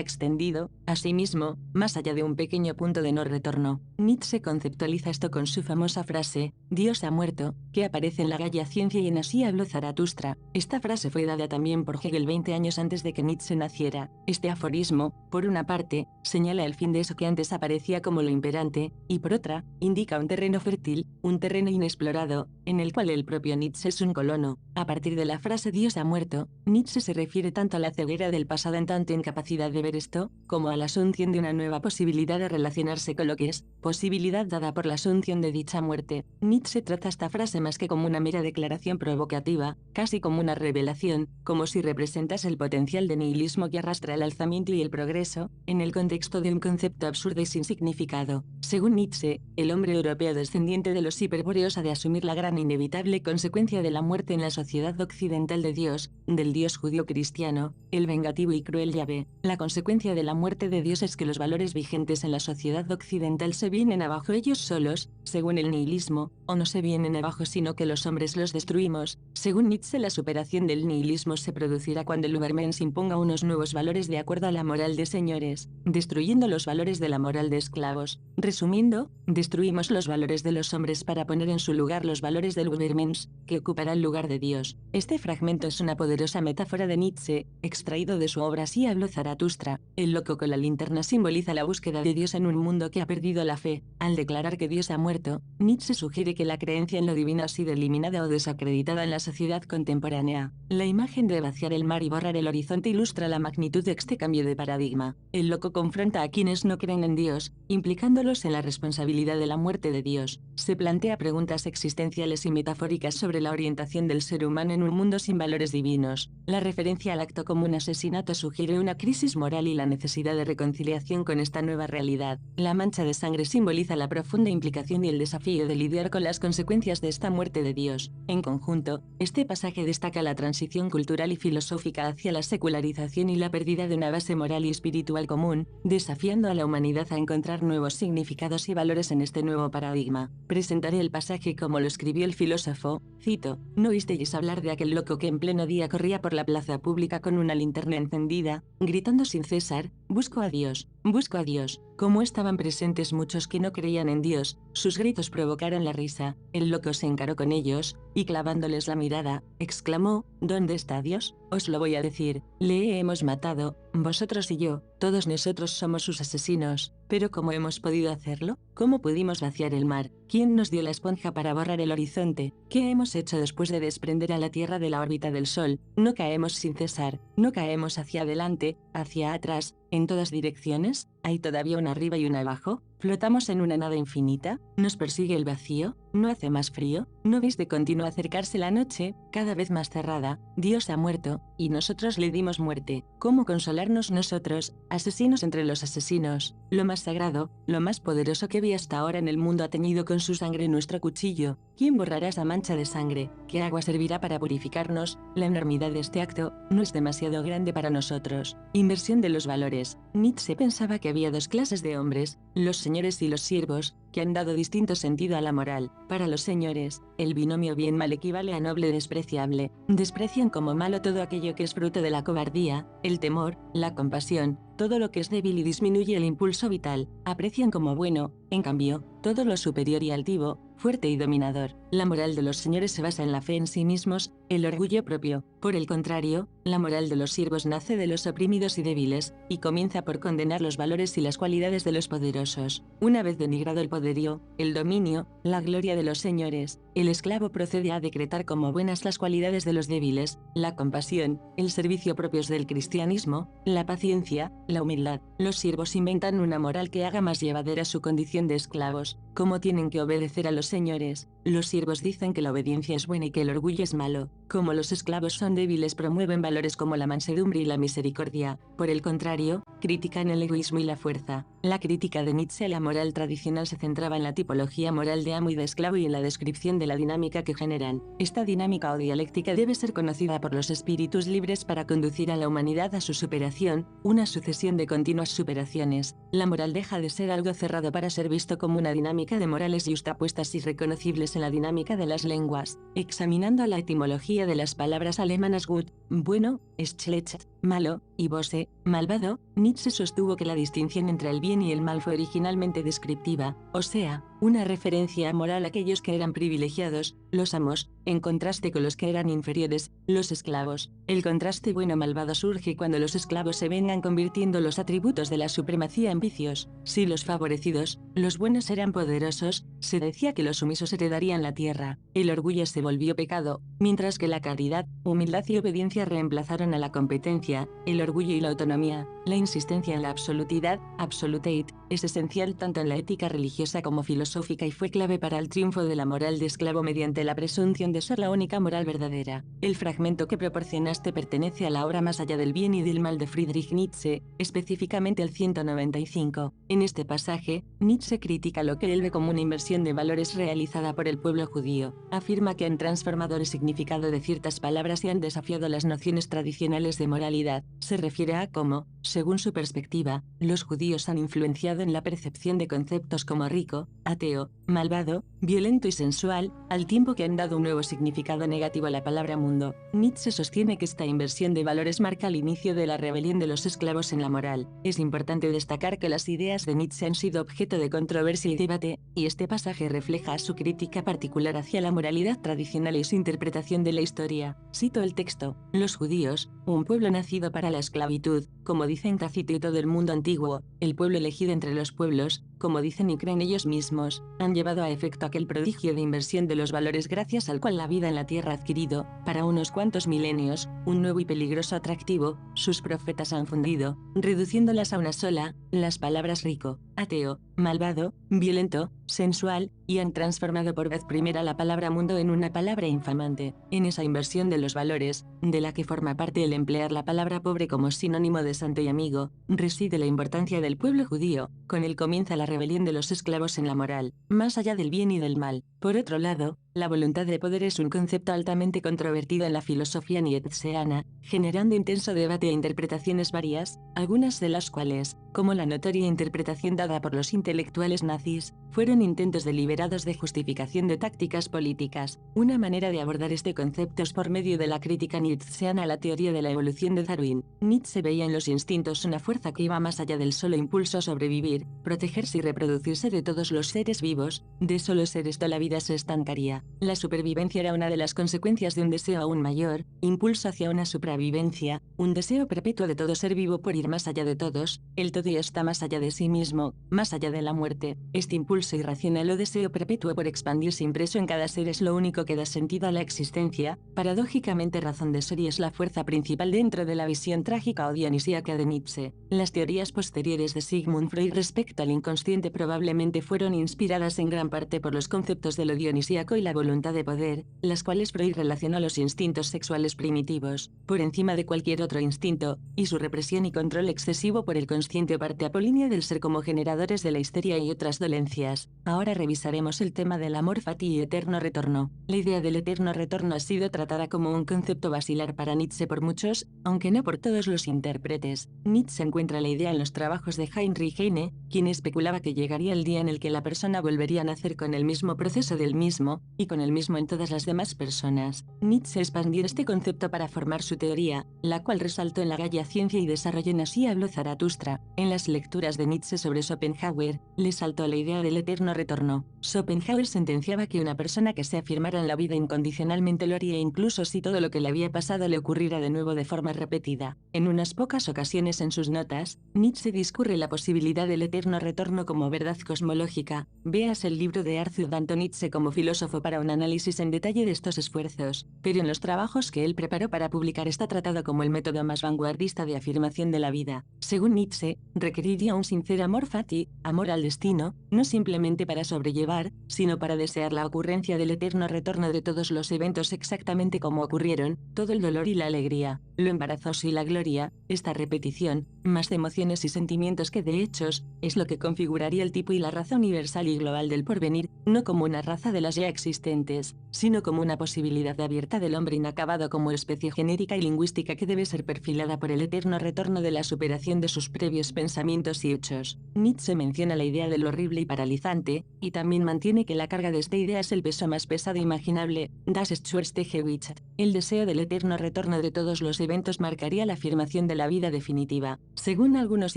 extendido, asimismo, más allá de un pequeño punto de no retorno. Nietzsche conceptualiza esto con su famosa frase, Dios ha muerto, que aparece en la Gaia Ciencia y en Así habló Zaratustra. Esta frase fue dada también por Hegel 20 años antes de que Nietzsche naciera. Este aforismo, por una parte, señala el fin de eso que antes aparecía como lo imperante, y por otra, indica un terreno fértil, un terreno inexplorado, en el cual el propio Nietzsche es un colono. A partir de la frase Dios ha muerto, Nietzsche se refiere tanto a la ceguera del pasado en tanto incapacidad de ver esto, como a la asunción de una nueva posibilidad de relacionarse con lo que es, posibilidad dada por la asunción de dicha muerte. Nietzsche trata esta frase más que como una mera declaración provocativa, casi como una revelación, como si representase el potencial de nihilismo que arrastra el alzamiento y el progreso, en el contexto de un concepto absurdo y sin significado. Según Nietzsche, el hombre europeo descendiente de los hiperbóreos ha de asumir la gran e inevitable consecuencia de la muerte en la sociedad occidental de Dios, del Dios judío cristiano, el vengativo y cruel Yahvé. La consecuencia de la muerte de Dios es que los valores vigentes en la sociedad occidental se vienen abajo ellos solos, según el nihilismo, o no se vienen abajo sino que los hombres los destruimos. Según Nietzsche, la superación del nihilismo se producirá cuando el Übermensch imponga unos nuevos valores de acuerdo a la moral de señores, destruyendo los valores de la moral de esclavos. Resumiendo, destruimos los valores de los hombres para poner en su lugar los valores del Übermensch, que ocupará el lugar de Dios. Este fragmento es una poderosa metáfora de Nietzsche, extraído de su obra Así habló Zaratustra. El loco con la linterna simboliza la búsqueda de Dios en un mundo que ha perdido la fe. Al declarar que Dios ha muerto, Nietzsche sugiere que la creencia en lo divino ha sido eliminada o desacreditada en la sociedad contemporánea. La imagen de vaciar el mar y borrar el horizonte ilustra la magnitud de este cambio de paradigma. El loco confronta a quienes no creen en Dios, implicándolos en la responsabilidad de la muerte de Dios. Se plantea preguntas existenciales y metafóricas sobre la orientación del ser humano en un mundo sin valores divinos. La referencia al acto como un asesinato sugiere una crisis moral y la necesidad de reconciliación con esta nueva realidad. La mancha de sangre simboliza la profunda implicación y el desafío de lidiar con las consecuencias de esta muerte de Dios. En conjunto, este pasaje destaca la transición cultural y filosófica hacia la secularización y la pérdida de una base moral y espiritual común, desafiando a la humanidad a encontrar nuevos significados y valores en este nuevo paradigma. Presentaré el pasaje como lo escribió el filósofo, cito, ¿no oísteis hablar de aquel loco que en pleno día corría por la plaza pública con una linterna encendida, gritando sin cesar, busco a Dios, busco a Dios? Como estaban presentes muchos que no creían en Dios, sus gritos provocaron la risa. El loco se encaró con ellos, y clavándoles la mirada, exclamó, ¿dónde está Dios? Os lo voy a decir, le hemos matado, vosotros y yo, todos nosotros somos sus asesinos. ¿Pero cómo hemos podido hacerlo? ¿Cómo pudimos vaciar el mar? ¿Quién nos dio la esponja para borrar el horizonte? ¿Qué hemos hecho después de desprender a la Tierra de la órbita del Sol? No caemos sin cesar, no caemos hacia adelante, hacia atrás, en todas direcciones. ¿Hay todavía una arriba y una abajo? ¿Flotamos en una nada infinita? ¿Nos persigue el vacío? ¿No hace más frío? ¿No veis de continuo acercarse la noche, cada vez más cerrada? Dios ha muerto, y nosotros le dimos muerte. ¿Cómo consolarnos nosotros, asesinos entre los asesinos? Lo más sagrado, lo más poderoso que vi hasta ahora en el mundo ha teñido con su sangre nuestro cuchillo. ¿Quién borrará esa mancha de sangre? ¿Qué agua servirá para purificarnos? La enormidad de este acto no es demasiado grande para nosotros. Inversión de los valores. Nietzsche pensaba que había dos clases de hombres, los señores y los siervos, que han dado distinto sentido a la moral. Para los señores, el binomio bien-mal equivale a noble-despreciable. Desprecian como malo todo aquello que es fruto de la cobardía, el temor, la compasión, todo lo que es débil y disminuye el impulso vital. Aprecian como bueno, en cambio, todo lo superior y altivo, fuerte y dominador. La moral de los señores se basa en la fe en sí mismos, el orgullo propio. Por el contrario, la moral de los siervos nace de los oprimidos y débiles, y comienza por condenar los valores y las cualidades de los poderosos. Una vez denigrado el poderío, el dominio, la gloria de los señores, el esclavo procede a decretar como buenas las cualidades de los débiles, la compasión, el servicio propios del cristianismo, la paciencia, la humildad. Los siervos inventan una moral que haga más llevadera su condición de esclavos. ¿Cómo tienen que obedecer a los señores? Los siervos dicen que la obediencia es buena y que el orgullo es malo. Como los esclavos son débiles, promueven valores como la mansedumbre y la misericordia. Por el contrario, critican el egoísmo y la fuerza. La crítica de Nietzsche a la moral tradicional se centraba en la tipología moral de amo y de esclavo y en la descripción de la dinámica que generan. Esta dinámica o dialéctica debe ser conocida por los espíritus libres para conducir a la humanidad a su superación, una sucesión de continuas superaciones. La moral deja de ser algo cerrado para ser visto como una dinámica de morales yuxtapuestas y reconocibles en la dinámica de las lenguas. Examinando la etimología de las palabras alemanas gut, bueno, schlecht, malo, y böse, malvado, Nietzsche sostuvo que la distinción entre el bien y el mal fue originalmente descriptiva, o sea, una referencia moral a aquellos que eran privilegiados, los amos, en contraste con los que eran inferiores, los esclavos. El contraste bueno-malvado surge cuando los esclavos se vengan convirtiendo los atributos de la supremacía en vicios. Si los favorecidos, los buenos eran poderosos, se decía que los sumisos heredarían la tierra. El orgullo se volvió pecado, mientras que la caridad, humildad y obediencia reemplazaron a la competencia, el orgullo y la autonomía. La insistencia en la absolutidad, absolutate, es esencial tanto en la ética religiosa como filosófica y fue clave para el triunfo de la moral de esclavo mediante la presunción de ser la única moral verdadera. El fragmento que proporcionaste pertenece a la obra Más allá del bien y del mal de Friedrich Nietzsche, específicamente el 195. En este pasaje, Nietzsche critica lo que él ve como una inversión de valores realizada por el pueblo judío. Afirma que han transformado el significado de ciertas palabras y han desafiado las nociones tradicionales de moralidad. Se refiere a cómo, según su perspectiva, los judíos han influenciado en la percepción de conceptos como rico, ateo, malvado, violento y sensual, al tiempo que han dado un nuevo significado negativo a la palabra mundo. Nietzsche sostiene que esta inversión de valores marca el inicio de la rebelión de los esclavos en la moral. Es importante destacar que las ideas de Nietzsche han sido objeto de controversia y debate, y este pasaje refleja su crítica particular hacia la moralidad tradicional y su interpretación de la historia. Cito el texto: los judíos, un pueblo nacido para la esclavitud, como dicen Tácito y todo el mundo antiguo, el pueblo elegido entre los pueblos, como dicen y creen ellos mismos, han llevado a efecto aquel prodigio de inversión de los valores gracias al cual la vida en la tierra ha adquirido, para unos cuantos milenios, un nuevo y peligroso atractivo. Sus profetas han fundido, reduciéndolas a una sola, las palabras rico, ateo, malvado, violento, sensual, y han transformado por vez primera la palabra mundo en una palabra infamante. En esa inversión de los valores, de la que forma parte el emplear la palabra pobre como sinónimo de santo y amigo, reside la importancia del pueblo judío. Con él comienza la rebelión de los esclavos en la moral, más allá del bien y del mal. Por otro lado, la voluntad de poder es un concepto altamente controvertido en la filosofía nietzscheana, generando intenso debate e interpretaciones varias, algunas de las cuales, como la notoria interpretación dada por los intelectuales nazis, fueron intentos deliberados de justificación de tácticas políticas. Una manera de abordar este concepto es por medio de la crítica nietzscheana a la teoría de la evolución de Darwin. Nietzsche veía en los instintos una fuerza que iba más allá del solo impulso a sobrevivir, protegerse y reproducirse de todos los seres vivos. De solo ser esto la vida se estancaría. vida. La supervivencia era una de las consecuencias de un deseo aún mayor, impulso hacia una supravivencia, un deseo perpetuo de todo ser vivo por ir más allá de todos. El todo está más allá de sí mismo, más allá de la muerte. Este impulso irracional o deseo perpetuo por expandirse impreso en cada ser es lo único que da sentido a la existencia, paradójicamente razón de ser, y es la fuerza principal dentro de la visión trágica o dionisíaca de Nietzsche. Las teorías posteriores de Sigmund Freud respecto al inconsciente probablemente fueron inspiradas en gran parte por los conceptos de lo dionisíaco y la voluntad de poder, las cuales Freud relacionó a los instintos sexuales primitivos, por encima de cualquier otro instinto, y su represión y control excesivo por el consciente o parte apolínea del ser como generadores de la histeria y otras dolencias. Ahora revisaremos el tema del amor fati y eterno retorno. La idea del eterno retorno ha sido tratada como un concepto basilar para Nietzsche por muchos, aunque no por todos los intérpretes. Nietzsche encuentra la idea en los trabajos de Heinrich Heine, quien especulaba que llegaría el día en el que la persona volvería a nacer con el mismo proceso del mismo, y con el mismo en todas las demás personas. Nietzsche expandió este concepto para formar su teoría, la cual resaltó en la Gaia Ciencia y Desarrollo en Así habló Zaratustra. En las lecturas de Nietzsche sobre Schopenhauer, le saltó la idea del eterno retorno. Schopenhauer sentenciaba que una persona que se afirmara en la vida incondicionalmente lo haría incluso si todo lo que le había pasado le ocurriera de nuevo de forma repetida. En unas pocas ocasiones en sus notas, Nietzsche discurre la posibilidad del eterno retorno como verdad cosmológica. Veas el libro de Arthur Danto Nietzsche como filósofo para un análisis en detalle de estos esfuerzos, pero en los trabajos que él preparó para publicar está tratado como el método más vanguardista de afirmación de la vida. Según Nietzsche, requeriría un sincero amor fati, amor al destino, no simplemente para sobrellevar, sino para desear la ocurrencia del eterno retorno de todos los eventos exactamente como ocurrieron, todo el dolor y la alegría, lo embarazoso y la gloria, esta repetición, más de emociones y sentimientos que de hechos, es lo que configuraría el tipo y la raza universal y global del porvenir, no como una raza de las ya existentes, sino como una posibilidad abierta del hombre inacabado como especie genérica y lingüística que debe ser perfilada por el eterno retorno de la superación de sus previos pensamientos y hechos. Nietzsche menciona la idea del horrible y paralizante, y también mantiene que la carga de esta idea es el peso más pesado imaginable, das schwerste Gewicht. El deseo del eterno retorno de todos los eventos marcaría la afirmación de la vida definitiva. Según algunos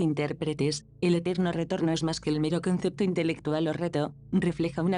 intérpretes, el eterno retorno es más que el mero concepto intelectual o reto, refleja una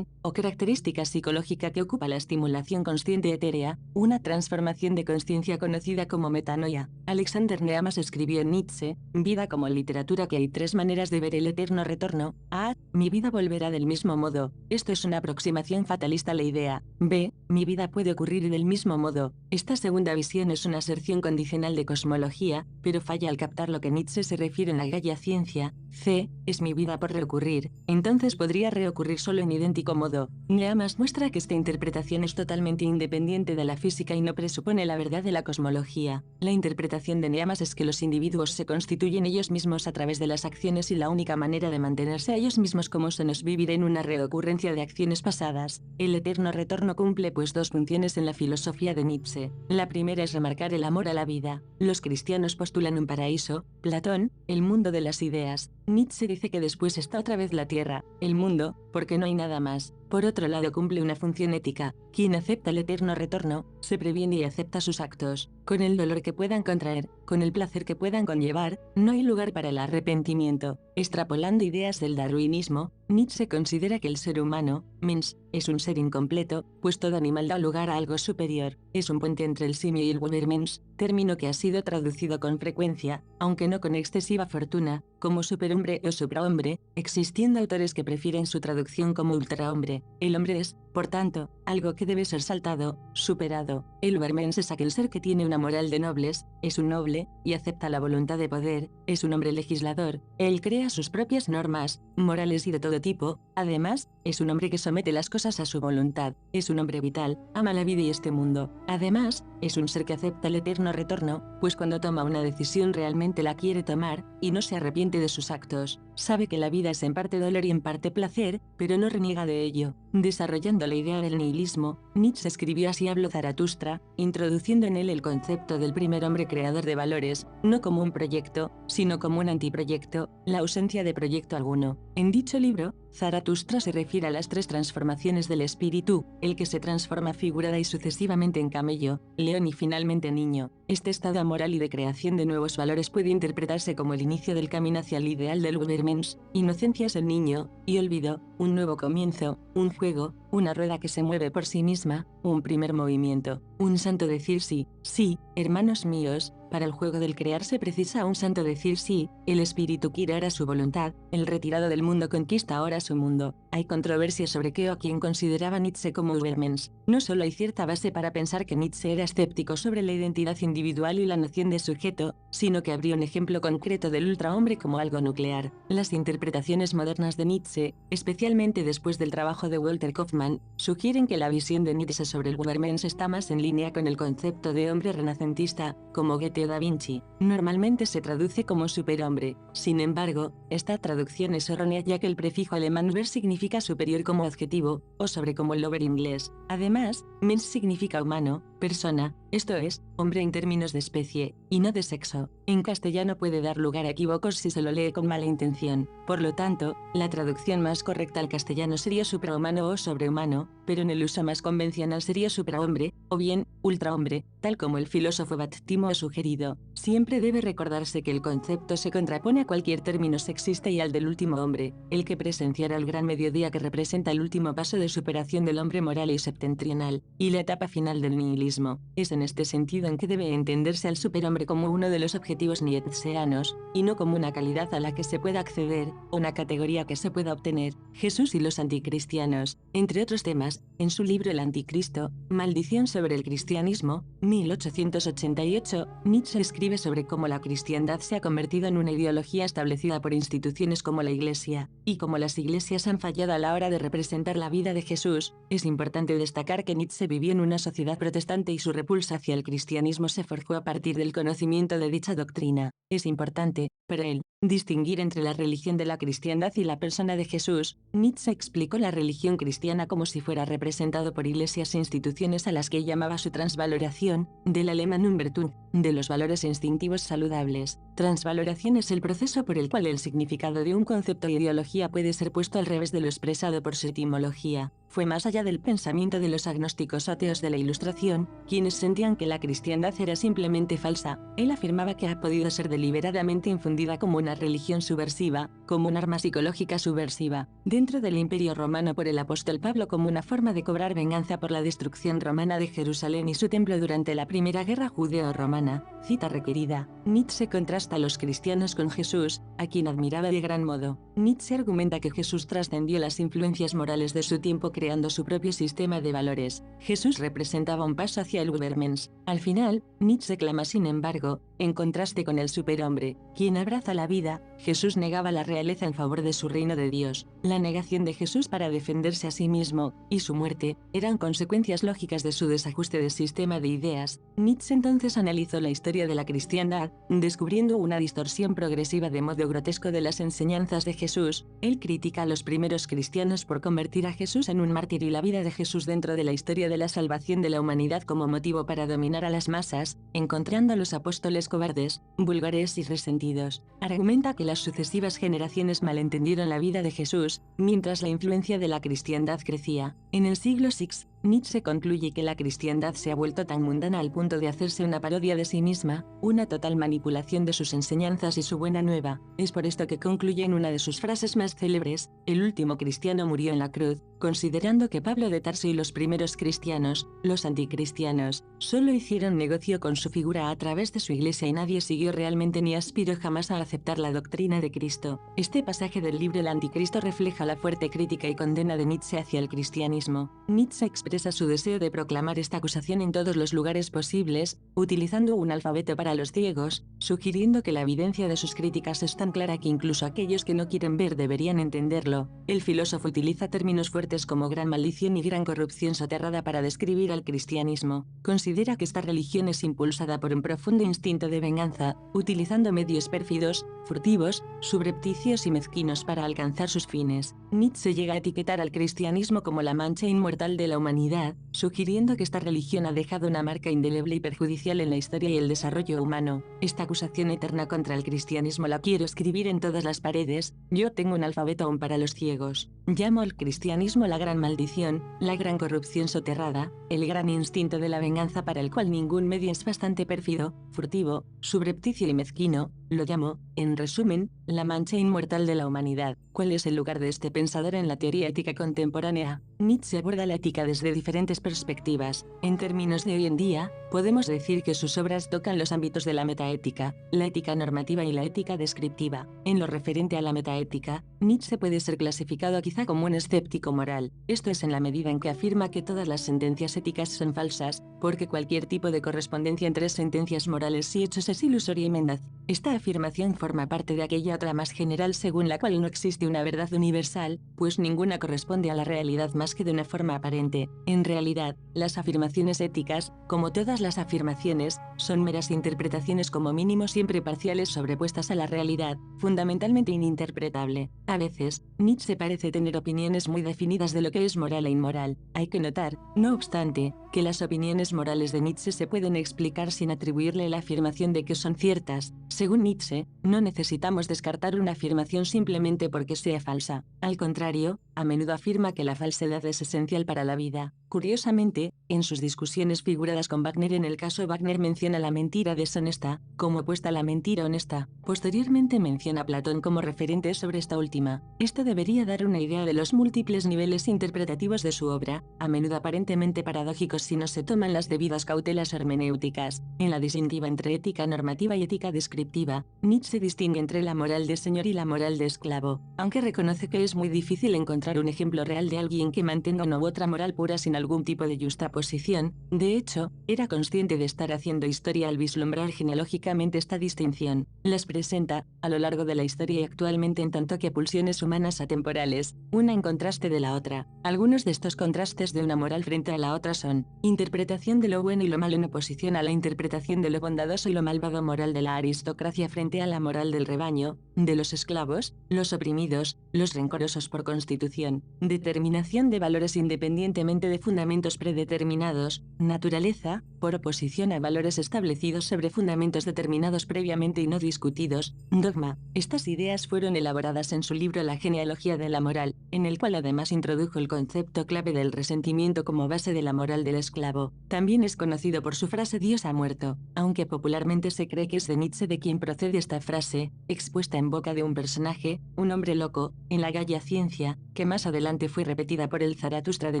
o característica psicológica que ocupa la estimulación consciente etérea, una transformación de conciencia conocida como metanoia. Alexander Nehamas escribió en Nietzsche, Vida como literatura, que hay tres maneras de ver el eterno retorno. A. Mi vida volverá del mismo modo. Esto es una aproximación fatalista a la idea. B. Mi vida puede ocurrir del mismo modo. Esta segunda visión es una aserción condicional de cosmología, pero falla al captar lo que Nietzsche se refiere en la Gaia Ciencia. C. Es mi vida por reocurrir. Entonces podría reocurrir solo en idéntico modo. Nehamas muestra que esta interpretación es totalmente independiente de la física y no presupone la verdad de la cosmología. La interpretación de Nehamas es que los individuos se constituyen ellos mismos a través de las acciones y la única manera de mantenerse a ellos mismos como son es vivir en una reocurrencia de acciones pasadas. El eterno retorno cumple pues dos funciones en la filosofía de Nietzsche. La primera es remarcar el amor a la vida. Los cristianos postulan un paraíso, Platón, el mundo de las ideas. Nietzsche dice que después está otra vez la tierra, el mundo, porque no hay nada más. Por otro lado cumple una función ética. Quien acepta el eterno retorno, se previene y acepta sus actos. Con el dolor que puedan contraer, con el placer que puedan conllevar, no hay lugar para el arrepentimiento. Extrapolando ideas del darwinismo, Nietzsche considera que el ser humano, Mensch, es un ser incompleto, pues todo animal da lugar a algo superior. Es un puente entre el simio y el Übermensch, término que ha sido traducido con frecuencia, aunque no con excesiva fortuna, como superhombre o suprahombre, existiendo autores que prefieren su traducción como ultrahombre. El hombre es, por tanto, algo que debe ser saltado, superado. El Übermensch es aquel ser que tiene una moral de nobles, es un noble, y acepta la voluntad de poder, es un hombre legislador. Él crea sus propias normas, morales y de todo tipo. Además, es un hombre que somete las cosas a su voluntad, es un hombre vital, ama la vida y este mundo. Además, es un ser que acepta el eterno retorno, pues cuando toma una decisión realmente la quiere tomar, y no se arrepiente de sus actos. Sabe que la vida es en parte dolor y en parte placer, pero no reniega de ello. Desarrollando la idea del nihilismo, Nietzsche escribió Así habló Zaratustra, introduciendo en él el concepto del primer hombre creador de valores, no como un proyecto, sino como un antiproyecto, la ausencia de proyecto alguno. En dicho libro, Zaratustra se refiere a las 3 transformaciones del espíritu, el que se transforma figurada y sucesivamente en camello, león y finalmente niño. Este estado moral y de creación de nuevos valores puede interpretarse como el inicio del camino hacia el ideal del Übermensch. Inocencia es el niño, y olvido, un nuevo comienzo, un juego, una rueda que se mueve por sí misma, un primer movimiento, un santo decir sí, sí, hermanos míos. Para el juego del crear se precisa un santo decir sí, el espíritu quiere ahora su voluntad, el retirado del mundo conquista ahora su mundo. Hay controversia sobre qué o a quién consideraba Nietzsche como Übermensch. No solo hay cierta base para pensar que Nietzsche era escéptico sobre la identidad individual y la noción de sujeto, sino que habría un ejemplo concreto del ultrahombre como algo nuclear. Las interpretaciones modernas de Nietzsche, especialmente después del trabajo de Walter Kaufmann, sugieren que la visión de Nietzsche sobre el Übermensch está más en línea con el concepto de hombre renacentista, como Goethe o Da Vinci. Normalmente se traduce como superhombre. Sin embargo, esta traducción es errónea ya que el prefijo alemán über significa superior como adjetivo, o sobre como el over inglés. Además, Mensch significa humano, persona, esto es, hombre en términos de especie, y no de sexo. En castellano puede dar lugar a equívocos si se lo lee con mala intención. Por lo tanto, la traducción más correcta al castellano sería suprahumano o sobrehumano, pero en el uso más convencional sería suprahombre, o bien, ultrahombre, tal como el filósofo Battimo ha sugerido. Siempre debe recordarse que el concepto se contrapone a cualquier término sexista y al del último hombre, el que presenciara el gran mediodía que representa el último paso de superación del hombre moral y septentrional, y la etapa final del nihilismo. Es en este sentido en que debe entenderse al superhombre como uno de los objetivos nietzscheanos, y no como una calidad a la que se pueda acceder, o una categoría que se pueda obtener. Jesús y los anticristianos, entre otros temas, en su libro El Anticristo, Maldición sobre el cristianismo, 1888, Nietzsche escribe sobre cómo la cristiandad se ha convertido en una ideología establecida por instituciones como la Iglesia, y cómo las iglesias han fallado a la hora de representar la vida de Jesús. Es importante destacar que Nietzsche vivió en una sociedad protestante y su repulsa hacia el cristianismo se forjó a partir del conocimiento de dicha doctrina. Es importante, para él, distinguir entre la religión de la cristiandad y la persona de Jesús. Nietzsche explicó la religión cristiana como si fuera representado por iglesias e instituciones a las que llamaba su transvaloración, del alemán Umbertung, de los valores instintivos saludables. Transvaloración es el proceso por el cual el significado de un concepto o ideología puede ser puesto al revés de lo expresado por su etimología. Fue más allá del pensamiento de los agnósticos ateos de la Ilustración, quienes sentían que la cristiandad era simplemente falsa. Él afirmaba que ha podido ser deliberadamente infundida como una religión subversiva, como un arma psicológica subversiva, dentro del Imperio Romano por el apóstol Pablo como una forma de cobrar venganza por la destrucción romana de Jerusalén y su templo durante la Primera Guerra Judeo-Romana. Cita requerida. Nietzsche contrasta a los cristianos con Jesús, a quien admiraba de gran modo. Nietzsche argumenta que Jesús trascendió las influencias morales de su tiempo creando su propio sistema de valores. Jesús representaba un paso hacia el Übermensch. Al final, Nietzsche clama sin embargo, en contraste con el superhombre, quien abraza la vida, Jesús negaba la realeza en favor de su reino de Dios. La negación de Jesús para defenderse a sí mismo, y su muerte, eran consecuencias lógicas de su desajuste de sistema de ideas. Nietzsche entonces analizó la historia de la cristiandad, descubriendo una distorsión progresiva de modo grotesco de las enseñanzas de Jesús. Él critica a los primeros cristianos por convertir a Jesús en un mártir y la vida de Jesús dentro de la historia de la salvación de la humanidad como motivo para dominar a las masas, encontrando a los apóstoles cobardes, vulgares y resentidos. Argumenta que las sucesivas generaciones malentendieron la vida de Jesús, mientras la influencia de la cristiandad crecía. En el siglo VI, Nietzsche concluye que la cristiandad se ha vuelto tan mundana al punto de hacerse una parodia de sí misma, una total manipulación de sus enseñanzas y su buena nueva. Es por esto que concluye en una de sus frases más célebres: el último cristiano murió en la cruz, considerando que Pablo de Tarso y los primeros cristianos, los anticristianos, solo hicieron negocio con su figura a través de su iglesia y nadie siguió realmente ni aspiró jamás a aceptar la doctrina de Cristo. Este pasaje del libro El Anticristo refleja la fuerte crítica y condena de Nietzsche hacia el cristianismo. Nietzsche expresa su deseo de proclamar esta acusación en todos los lugares posibles, utilizando un alfabeto para los ciegos, sugiriendo que la evidencia de sus críticas es tan clara que incluso aquellos que no quieren ver deberían entenderlo. El filósofo utiliza términos fuertes como gran maldición y gran corrupción soterrada para describir al cristianismo. Considera que esta religión es impulsada por un profundo instinto de venganza, utilizando medios pérfidos, furtivos, subrepticios y mezquinos para alcanzar sus fines. Nietzsche llega a etiquetar al cristianismo como la mancha inmortal de la humanidad humanidad, sugiriendo que esta religión ha dejado una marca indeleble y perjudicial en la historia y el desarrollo humano. Esta acusación eterna contra el cristianismo la quiero escribir en todas las paredes. Yo tengo un alfabeto aún para los ciegos. Llamo al cristianismo la gran maldición, la gran corrupción soterrada, el gran instinto de la venganza para el cual ningún medio es bastante pérfido, furtivo, subrepticio y mezquino. Lo llamo, en resumen, la mancha inmortal de la humanidad. ¿Cuál es el lugar de este pensador en la teoría ética contemporánea? Nietzsche aborda la ética desde diferentes perspectivas. En términos de hoy en día, podemos decir que sus obras tocan los ámbitos de la metaética, la ética normativa y la ética descriptiva. En lo referente a la metaética, Nietzsche puede ser clasificado quizá como un escéptico moral. Esto es en la medida en que afirma que todas las sentencias éticas son falsas, porque cualquier tipo de correspondencia entre sentencias morales y hechos es ilusoria y mendaz. Esta afirmación forma parte de aquella otra más general según la cual no existe una verdad universal, pues ninguna corresponde a la realidad más que de una forma aparente. En realidad, las afirmaciones éticas, como todas las afirmaciones, son meras interpretaciones como mínimo siempre parciales sobrepuestas a la realidad, fundamentalmente ininterpretable. A veces, Nietzsche parece tener opiniones muy definidas de lo que es moral e inmoral. Hay que notar, no obstante, que las opiniones morales de Nietzsche se pueden explicar sin atribuirle la afirmación de que son ciertas. Según Nietzsche, no necesitamos descartar una afirmación simplemente porque sea falsa. Al contrario, a menudo afirma que la falsedad es esencial para la vida. Curiosamente, en sus discusiones figuradas con Wagner en el caso Wagner menciona la mentira deshonesta, como opuesta a la mentira honesta. Posteriormente menciona a Platón como referente sobre esta última. Esto debería dar una idea de los múltiples niveles interpretativos de su obra, a menudo aparentemente paradójicos si no se toman las debidas cautelas hermenéuticas. En la disyuntiva entre ética normativa y ética descriptiva, Nietzsche distingue entre la moral de señor y la moral de esclavo, aunque reconoce que es muy difícil encontrar un ejemplo real de alguien que mantenga una u otra moral pura sin algún tipo de justaposición. De hecho, era consciente de estar haciendo historia al vislumbrar genealógicamente esta distinción. Las presenta, a lo largo de la historia y actualmente en tanto que pulsiones humanas atemporales, una en contraste de la otra. Algunos de estos contrastes de una moral frente a la otra son: interpretación de lo bueno y lo malo en oposición a la interpretación de lo bondadoso y lo malvado moral de la aristocracia frente a la moral del rebaño, de los esclavos, los oprimidos, los rencorosos por constitución, determinación de valores independientemente de fundamentos predeterminados, naturaleza, por oposición a valores establecidos sobre fundamentos determinados previamente y no discutidos, dogma. Estas ideas fueron elaboradas en su libro La genealogía de la moral, en el cual además introdujo el concepto clave del resentimiento como base de la moral del esclavo. También es conocido por su frase Dios ha muerto, aunque popularmente se cree que es de Nietzsche de quien procede esta frase, expuesta en boca de un personaje, un hombre loco, en la Galla Ciencia, que más adelante fue repetida por el Zaratustra de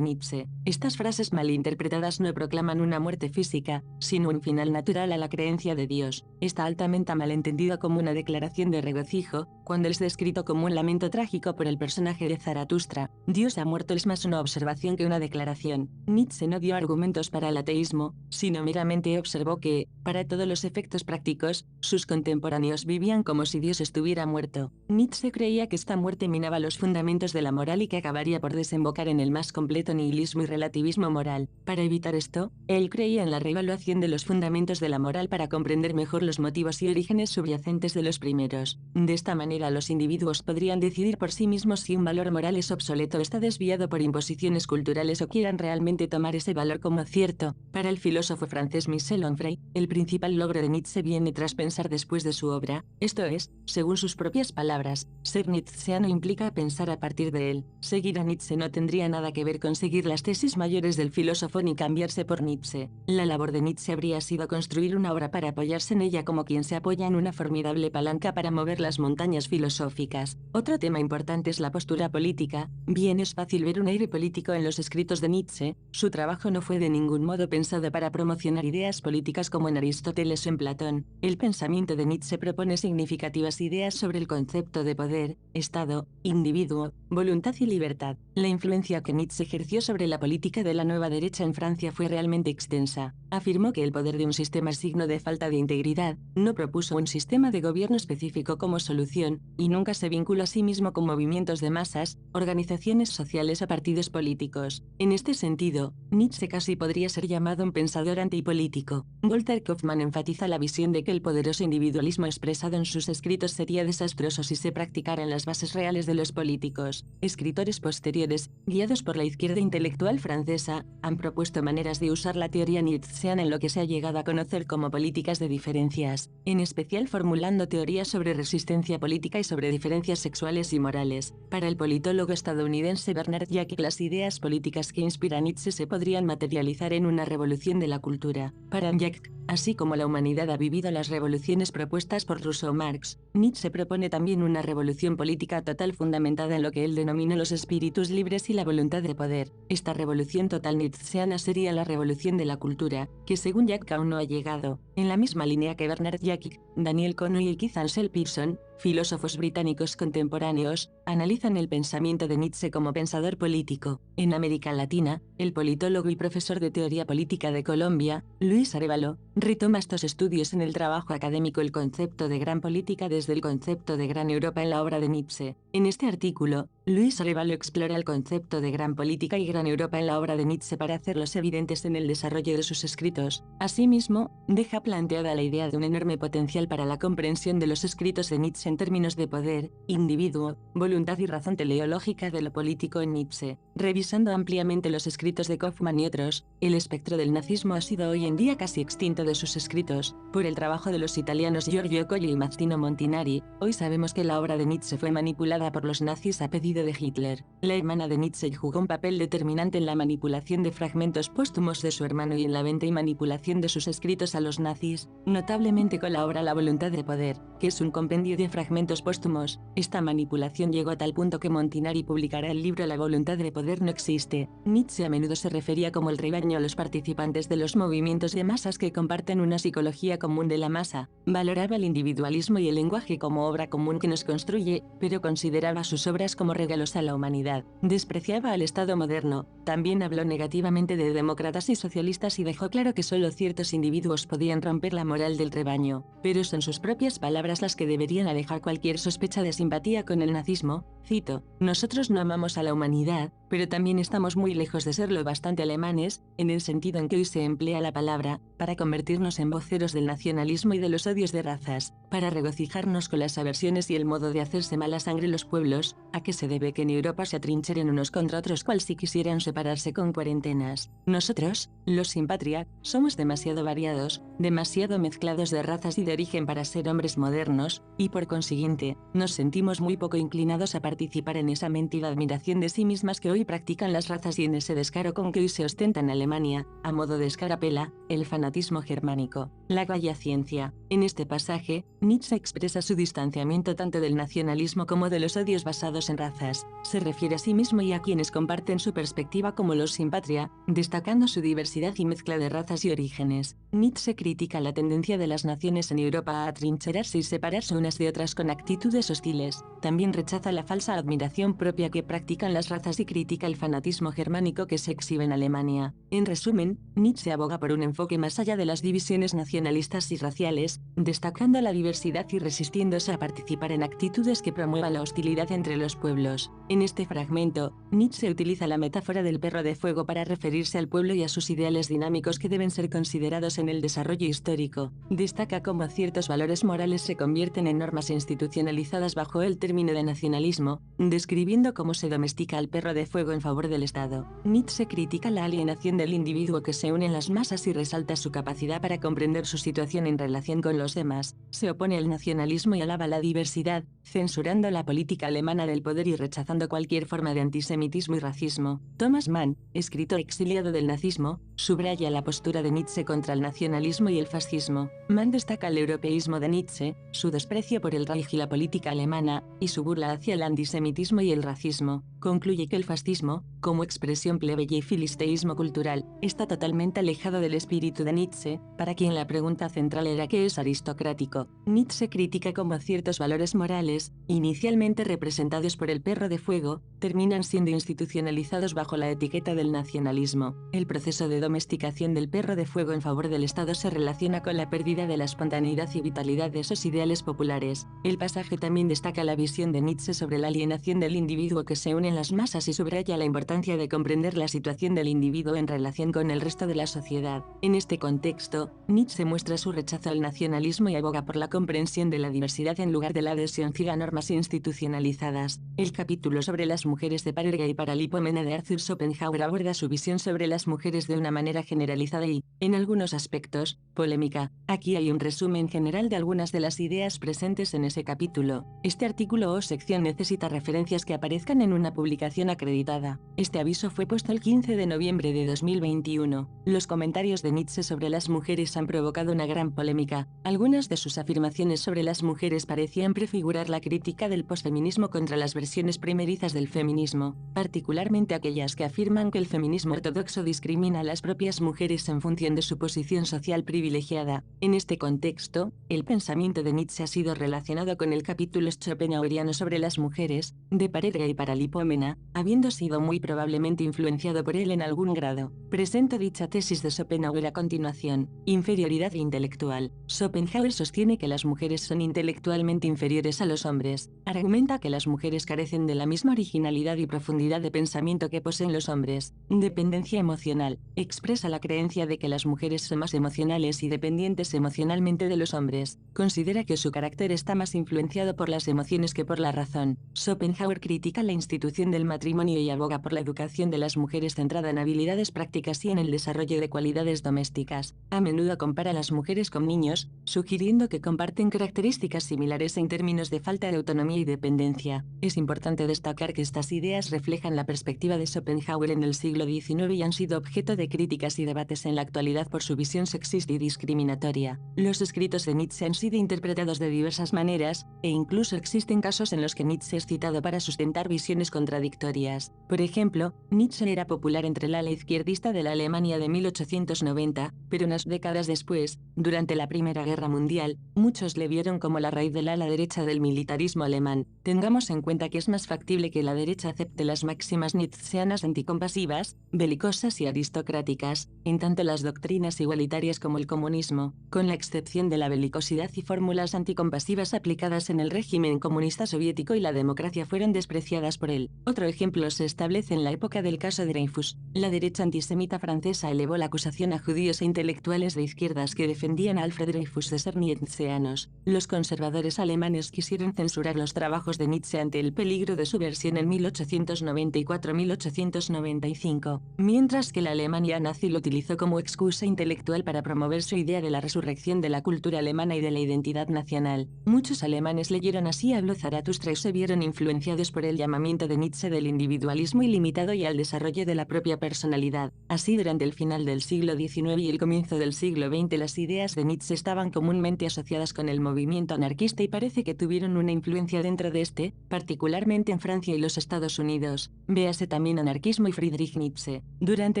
Nietzsche. Estas frases malinterpretadas no proclaman una muerte física, sino un final natural a la creencia de Dios. Está altamente malentendido como una declaración de regocijo, cuando es descrito como un lamento trágico por el personaje de Zaratustra. Dios ha muerto es más una observación que una declaración. Nietzsche no dio argumentos para el ateísmo, sino meramente observó que, para todos los efectos prácticos, sus contemporáneos vivían como si Dios estuviera muerto. Nietzsche creía que esta muerte minaba los fundamentos de la moral y que acabaría por desembocar en el más completo nihilismo y relativismo moral. Para evitar esto, él creía en la reevaluación de los fundamentos de la moral para comprender mejor los motivos y orígenes subyacentes de los primeros. De esta manera los individuos podrían decidir por sí mismos si un valor moral es obsoleto o está desviado por imposiciones culturales o quieran realmente tomar ese valor como cierto. Para el filósofo francés Michel Onfray, el principal logro de Nietzsche viene tras pensar después de su obra, esto es, según sus propias palabras, ser nietzscheano implica pensar a partir de él. Seguir a Nietzsche no tendría nada que ver con seguir las tesis mayores del filósofo ni cambiarse por Nietzsche. La labor de Nietzsche habría sido construir una obra para apoyarse en ella como quien se apoya en una formidable palanca para mover las montañas filosóficas. Otro tema importante es la postura política. Bien es fácil ver un aire político en los escritos de Nietzsche. Su trabajo no fue de ningún modo pensado para promocionar ideas políticas como en Aristóteles o en Platón. El pensamiento de Nietzsche propone significativas ideas sobre el concepto de poder, Estado, individuo, voluntad y libertad. La influencia que Nietzsche ejerció sobre la política de la nueva derecha en Francia fue realmente extensa. Afirmó que el poder de un sistema es signo de falta de integridad, no propuso un sistema de gobierno específico como solución, y nunca se vinculó a sí mismo con movimientos de masas, organizaciones sociales o partidos políticos. En este sentido, Nietzsche casi podría ser llamado un pensador antipolítico. Walter Kaufmann enfatiza la visión de que el poderoso individualismo expresado en sus escritos sería desastroso si se practicara en las bases reales de los políticos. Escritores posteriores, guiados por la izquierda intelectual francesa, han propuesto maneras de usar la teoría nietzscheana en lo que se ha llegado a conocer como políticas de diferencias, en especial formulando teorías sobre resistencia política y sobre diferencias sexuales y morales. Para el politólogo estadounidense Bernard Jack, las ideas políticas que inspiran Nietzsche se podrían materializar en una revolución de la cultura. Para Jack, así como la humanidad ha vivido las revoluciones propuestas por Rousseau o Marx, Nietzsche propone también una revolución política total fundamentada en lo que él denomina los espíritus libres y la voluntad de poder. Esta revolución total nietzscheana sería la revolución de la cultura, que según Jack aún no ha llegado. En la misma línea que Bernard Jack, Daniel Conway y Keith Ansel Pearson, filósofos británicos contemporáneos, analizan el pensamiento de Nietzsche como pensador político. En América Latina, el politólogo y profesor de teoría política de Colombia, Luis Arévalo, retoma estos estudios en el trabajo académico El concepto de gran política desde el concepto de gran Europa en la obra de Nietzsche. En este artículo, Luis Arévalo explora el concepto de gran política y gran Europa en la obra de Nietzsche para hacerlos evidentes en el desarrollo de sus escritos. Asimismo, deja planteada la idea de un enorme potencial para la comprensión de los escritos de Nietzsche en términos de poder, individuo, voluntad y razón teleológica de lo político en Nietzsche. Revisando ampliamente los escritos de Kaufmann y otros, el espectro del nazismo ha sido hoy en día casi extinto de sus escritos. Por el trabajo de los italianos Giorgio Colli y Massimo Montinari, hoy sabemos que la obra de Nietzsche fue manipulada por los nazis a pedido de Hitler. La hermana de Nietzsche jugó un papel determinante en la manipulación de fragmentos póstumos de su hermano y en la venta y manipulación de sus escritos a los nazis, notablemente con la obra La voluntad de poder, que es un compendio de fragmentos póstumos. Esta manipulación llegó a tal punto que Montinari publicará el libro La voluntad de poder no existe. Nietzsche a menudo se refería como el rebaño a los participantes de los movimientos de masas que comparten una psicología común de la masa. Valoraba el individualismo y el lenguaje como obra común que nos construye, pero consideraba sus obras como regalos a la humanidad. Despreciaba al Estado moderno. También habló negativamente de demócratas y socialistas y dejó claro que solo ciertos individuos podían romper la moral del rebaño. Pero son sus propias palabras las que deberían alejar cualquier sospecha de simpatía con el nazismo. Cito: "Nosotros no amamos a la humanidad, pero también estamos muy lejos de serlo bastante alemanes, en el sentido en que hoy se emplea la palabra, para convertirnos en voceros del nacionalismo y de los odios de razas, para regocijarnos con las aversiones y el modo de hacerse mala sangre los pueblos. ¿A qué se debe que en Europa se atrincheren unos contra otros cual si quisieran separarse con cuarentenas? Nosotros, los sin patria, somos demasiado variados, demasiado mezclados de razas y de origen para ser hombres modernos, y por consiguiente, nos sentimos muy poco inclinados a participar en esa mentida admiración de sí mismas que hoy practican las razas y en ese descaro con que hoy se ostenta en Alemania, a modo de escarapela, el fanatismo germánico, la vaya ciencia". En este pasaje, Nietzsche expresa su distanciamiento tanto del nacionalismo como de los odios basados en razas. Se refiere a sí mismo y a quienes comparten su perspectiva como los sin patria, destacando su diversidad y mezcla de razas y orígenes. Nietzsche critica la tendencia de las naciones en Europa a atrincherarse y separarse unas de otras con actitudes hostiles. También rechaza la falsa admiración propia que practican las razas y critica el fanatismo germánico que se exhibe en Alemania. En resumen, Nietzsche aboga por un enfoque más allá de las divisiones nacionalistas y raciales, destacando la diversidad y resistiéndose a participar en actitudes que promuevan la hostilidad entre los pueblos. En este fragmento, Nietzsche utiliza la metáfora del perro de fuego para referirse al pueblo y a sus ideales dinámicos que deben ser considerados en el desarrollo histórico. Destaca cómo ciertos valores morales se convierten en normas institucionalizadas bajo el término de nacionalismo, describiendo cómo se domestica al perro de fuego en favor del Estado. Nietzsche critica la alienación del individuo que se une en las masas y resalta su capacidad para comprender su situación en relación con los demás. Se opone al nacionalismo y alaba la diversidad, censurando la política alemana del poder y rechazando cualquier forma de antisemitismo y racismo. Thomas Mann, escritor exiliado del nazismo, subraya la postura de Nietzsche contra el nacionalismo y el fascismo. Mann destaca el europeísmo de Nietzsche, su desprecio por el Reich y la política alemana, y su burla hacia el antisemitismo y el racismo. Concluye que el fascismo, como expresión plebeya y filisteísmo cultural, está totalmente alejado del espíritu de Nietzsche, para quien la pregunta central era ¿qué es aristocrático? Nietzsche critica cómo ciertos valores morales, inicialmente representados por el perro de fuego, terminan siendo institucionalizados bajo la etiqueta del nacionalismo. El proceso de domesticación del perro de fuego en favor del Estado se relaciona con la pérdida de la espontaneidad y vitalidad de esos ideales populares. El pasaje también destaca la visión de Nietzsche sobre la alienación del individuo que se une en las masas y subraya la importancia de comprender la situación del individuo en relación con el resto de la sociedad. En este contexto, Nietzsche muestra su rechazo al nacionalismo individualismo y aboga por la comprensión de la diversidad en lugar de la adhesión ciega a normas institucionalizadas. El capítulo sobre las mujeres de Parerga y Paralipomena de Arthur Schopenhauer aborda su visión sobre las mujeres de una manera generalizada y, en algunos aspectos, polémica. Aquí hay un resumen general de algunas de las ideas presentes en ese capítulo. Este artículo o sección necesita referencias que aparezcan en una publicación acreditada. Este aviso fue puesto el 15 de noviembre de 2021. Los comentarios de Nietzsche sobre las mujeres han provocado una gran polémica. Algunas de sus afirmaciones sobre las mujeres parecían prefigurar la crítica del posfeminismo contra las versiones primerizas del feminismo, particularmente aquellas que afirman que el feminismo ortodoxo discrimina a las propias mujeres en función de su posición social privilegiada. En este contexto, el pensamiento de Nietzsche ha sido relacionado con el capítulo schopenhaueriano sobre las mujeres, de Parerga y Paralipomena, habiendo sido muy probablemente influenciado por él en algún grado. Presento dicha tesis de Schopenhauer a continuación. Inferioridad intelectual. Schopenhauer sostiene que las mujeres son intelectualmente inferiores a los hombres. Argumenta que las mujeres carecen de la misma originalidad y profundidad de pensamiento que poseen los hombres. Dependencia emocional. Expresa la creencia de que las mujeres son más emocionales y dependientes emocionalmente de los hombres. Considera que su carácter está más influenciado por las emociones que por la razón. Schopenhauer critica la institución del matrimonio y aboga por la educación de las mujeres centrada en habilidades prácticas y en el desarrollo de cualidades domésticas. A menudo compara a las mujeres con niños, sugiriendo que comparten características similares en términos de falta de autonomía y dependencia. Es importante destacar que estas ideas reflejan la perspectiva de Schopenhauer en el siglo XIX y han sido objeto de críticas y debates en la actualidad por su visión sexista y discriminatoria. Los escritos de Nietzsche han sido interpretados de diversas maneras, e incluso existen casos en los que Nietzsche es citado para sustentar visiones contradictorias. Por ejemplo, Nietzsche era popular entre el ala izquierdista de la Alemania de 1890, pero unas décadas después, durante la Primera Guerra Mundial, muchos le vieron como la raíz del ala derecha del militarismo alemán. Tengamos en cuenta que es más factible que la derecha acepte las máximas nietzscheanas anticompasivas, belicosas y aristocráticas, en tanto las doctrinas igualitarias como el comunismo, con la excepción de la belicosidad y fórmulas anticompasivas aplicadas en el régimen comunista soviético y la democracia fueron despreciadas por él. Otro ejemplo se establece en la época del caso Dreyfus. La derecha antisemita francesa elevó la acusación a judíos e intelectuales de izquierdas que defendían a Alfred Dreyfus de ser nietzscheanos. Los conservadores alemanes quisieron censurar los trabajos de Nietzsche ante el peligro de su versión en 1894-1895, mientras que la Alemania nazi lo utilizó como excusa intelectual para promover su idea de la resurrección de la cultura alemana y de la identidad nacional. Muchos alemanes leyeron Así habló Zaratustra y se vieron influenciados por el llamamiento de Nietzsche del individualismo ilimitado y al desarrollo de la propia personalidad. Así, durante el final del siglo XIX y el comienzo del siglo XX, las ideas de Nietzsche estaban comúnmente asociadas con el movimiento anarquista y parece que tuvieron una influencia dentro de este, particularmente en Francia y los Estados Unidos. Véase también Anarquismo y Friedrich Nietzsche. Durante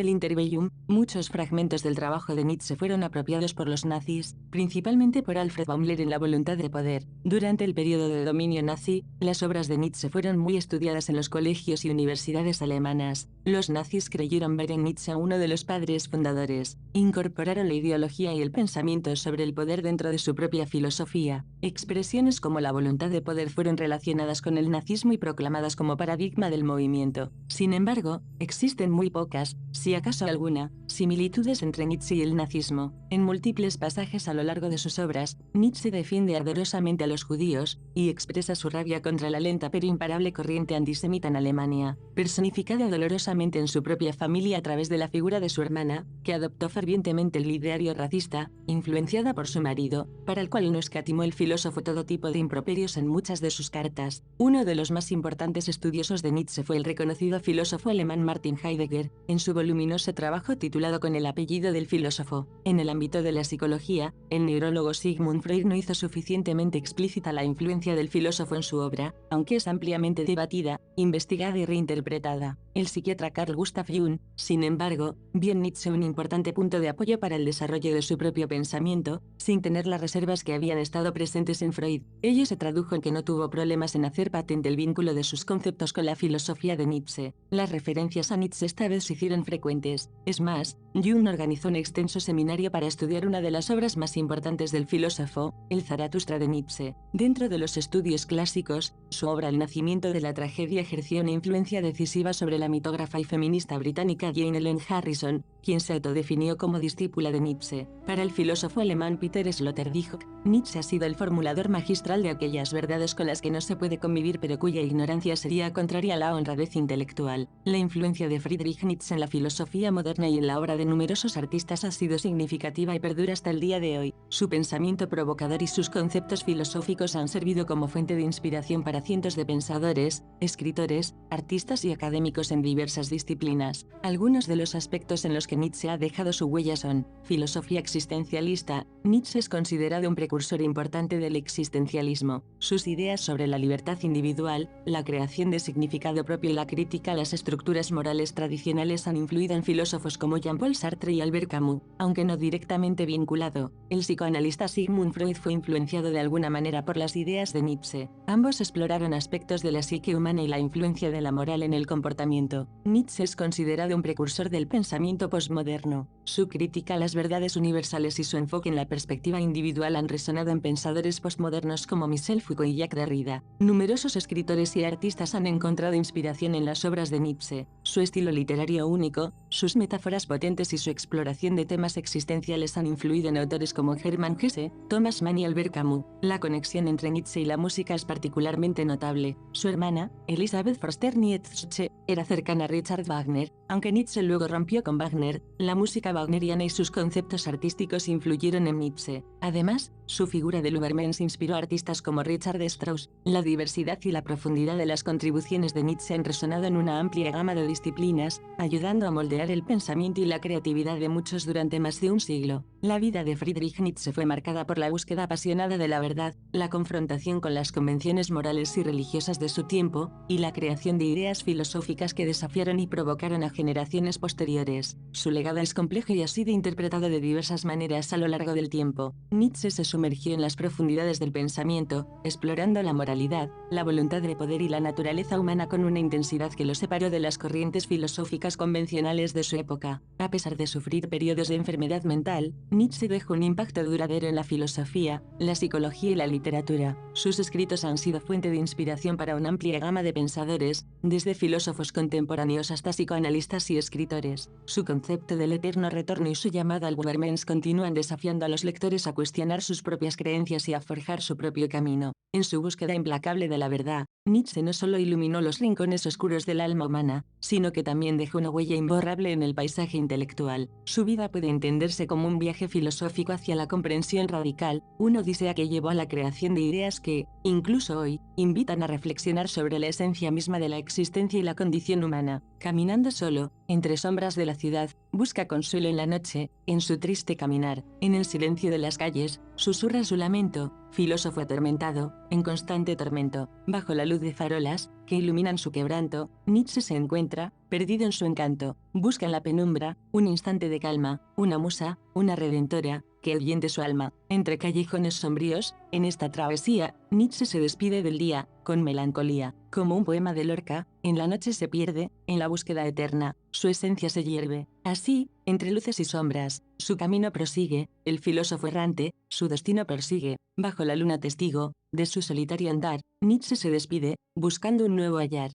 el Interbellum, muchos fragmentos del trabajo de Nietzsche fueron apropiados por los nazis, principalmente por Alfred Baumler en La voluntad de poder. Durante el periodo de dominio nazi, las obras de Nietzsche fueron muy estudiadas en los colegios y universidades alemanas. Los nazis creyeron ver en Nietzsche a uno de los padres fundadores. Incorporaron la ideología y el pensamiento sobre el poder dentro de su propia filosofía. Expresiones como la voluntad de poder fueron relacionadas con el nazismo y proclamadas como paradigma del movimiento. Sin embargo, existen muy pocas, si acaso alguna, similitudes entre Nietzsche y el nazismo. En múltiples pasajes a lo largo de sus obras, Nietzsche defiende ardorosamente a los judíos, y expresa su rabia contra la lenta pero imparable corriente antisemita en Alemania, personificada dolorosamente en su propia familia a través de la figura de su hermana, que adoptó fervientemente el ideario racista, influenciada por su marido, para el cual no escatimó el filósofo todo tipo de improperios en muchas de sus cartas. Uno de los más importantes estudiosos de Nietzsche fue el reconocido filósofo alemán Martin Heidegger, en su voluminoso trabajo titulado Con el apellido del filósofo. En el ámbito de la psicología, el neurólogo Sigmund Freud no hizo suficientemente explícita la influencia del filósofo en su obra, aunque es ampliamente debatida, investigada y reinterpretada. El psiquiatra Carl Gustav Jung, sin embargo, vio en Nietzsche un importante punto de apoyo para el desarrollo de su propio pensamiento, sin tener las reservas que habían estado presentes en Freud. Ello se tradujo en que no tuvo problemas en hacer patente el vínculo de sus conceptos con la filosofía de Nietzsche. Las referencias a Nietzsche esta vez se hicieron frecuentes. Es más, Jung organizó un extenso seminario para estudiar una de las obras más importantes del filósofo, el Zaratustra de Nietzsche. Dentro de los estudios clásicos, su obra El nacimiento de la tragedia ejerció una influencia decisiva sobre la la mitógrafa y feminista británica Jane Ellen Harrison, quien se autodefinió como discípula de Nietzsche. Para el filósofo alemán Peter Sloterdijk, Nietzsche ha sido el formulador magistral de aquellas verdades con las que no se puede convivir pero cuya ignorancia sería contraria a la honradez intelectual. La influencia de Friedrich Nietzsche en la filosofía moderna y en la obra de numerosos artistas ha sido significativa y perdura hasta el día de hoy. Su pensamiento provocador y sus conceptos filosóficos han servido como fuente de inspiración para cientos de pensadores, escritores, artistas y académicos en diversas disciplinas. Algunos de los aspectos en los que Nietzsche ha dejado su huella son: filosofía existencialista. Nietzsche es considerado un precursor importante del existencialismo. Sus ideas sobre la libertad individual, la creación de significado propio y la crítica a las estructuras morales tradicionales han influido en filósofos como Jean-Paul Sartre y Albert Camus. Aunque no directamente vinculado, el psicoanalista Sigmund Freud fue influenciado de alguna manera por las ideas de Nietzsche. Ambos exploraron aspectos de la psique humana y la influencia de la moral en el comportamiento. Nietzsche es considerado un precursor del pensamiento postmoderno. Su crítica a las verdades universales y su enfoque en la perspectiva individual han resonado en pensadores postmodernos como Michel Foucault y Jacques Derrida. Numerosos escritores y artistas han encontrado inspiración en las obras de Nietzsche. Su estilo literario único, sus metáforas potentes y su exploración de temas existenciales han influido en autores como Hermann Hesse, Thomas Mann y Albert Camus. La conexión entre Nietzsche y la música es particularmente notable. Su hermana, Elisabeth Förster Nietzsche, era cercana a Richard Wagner. Aunque Nietzsche luego rompió con Wagner, la música wagneriana y sus conceptos artísticos influyeron en Nietzsche. Además, su figura de Übermensch inspiró a artistas como Richard Strauss. La diversidad y la profundidad de las contribuciones de Nietzsche han resonado en una amplia gama de disciplinas, ayudando a moldear el pensamiento y la creatividad de muchos durante más de un siglo. La vida de Friedrich Nietzsche fue marcada por la búsqueda apasionada de la verdad, la confrontación con las convenciones morales y religiosas de su tiempo, y la creación de ideas filosóficas que desafiaron y provocaron a generaciones posteriores. Su legado es complejo y ha sido interpretado de diversas maneras a lo largo del tiempo. Nietzsche se sumergió en las profundidades del pensamiento, explorando la moralidad, la voluntad de poder y la naturaleza humana con una intensidad que lo separó de las corrientes filosóficas convencionales de su época. A pesar de sufrir periodos de enfermedad mental, Nietzsche dejó un impacto duradero en la filosofía, la psicología y la literatura. Sus escritos han sido fuente de inspiración para una amplia gama de pensadores, desde filósofos contemporáneos hasta psicoanalistas y escritores. Su concepto del eterno retorno y su llamada al Übermensch continúan desafiando a los lectores a cuestionar sus propias creencias y a forjar su propio camino. En su búsqueda implacable de la verdad, Nietzsche no solo iluminó los rincones oscuros del alma humana, sino que también dejó una huella imborrable en el paisaje intelectual. Su vida puede entenderse como un viaje filosófico hacia la comprensión radical, una odisea que llevó a la creación de ideas que, incluso hoy, invitan a reflexionar sobre la esencia misma de la existencia y la condición humana. Caminando solo, entre sombras de la ciudad, busca consuelo en la noche, en su triste caminar, en el silencio de las calles, susurra su lamento, filósofo atormentado, en constante tormento. Bajo la luz de farolas, que iluminan su quebranto, Nietzsche se encuentra, perdido en su encanto, busca en la penumbra, un instante de calma, una musa, una redentora, que ahuyente su alma. Entre callejones sombríos, en esta travesía, Nietzsche se despide del día, con melancolía. Como un poema de Lorca, en la noche se pierde, en la búsqueda eterna, su esencia se hierve. Así, entre luces y sombras, su camino prosigue, el filósofo errante, su destino persigue. Bajo la luna testigo, de su solitario andar, Nietzsche se despide, buscando un nuevo hallar.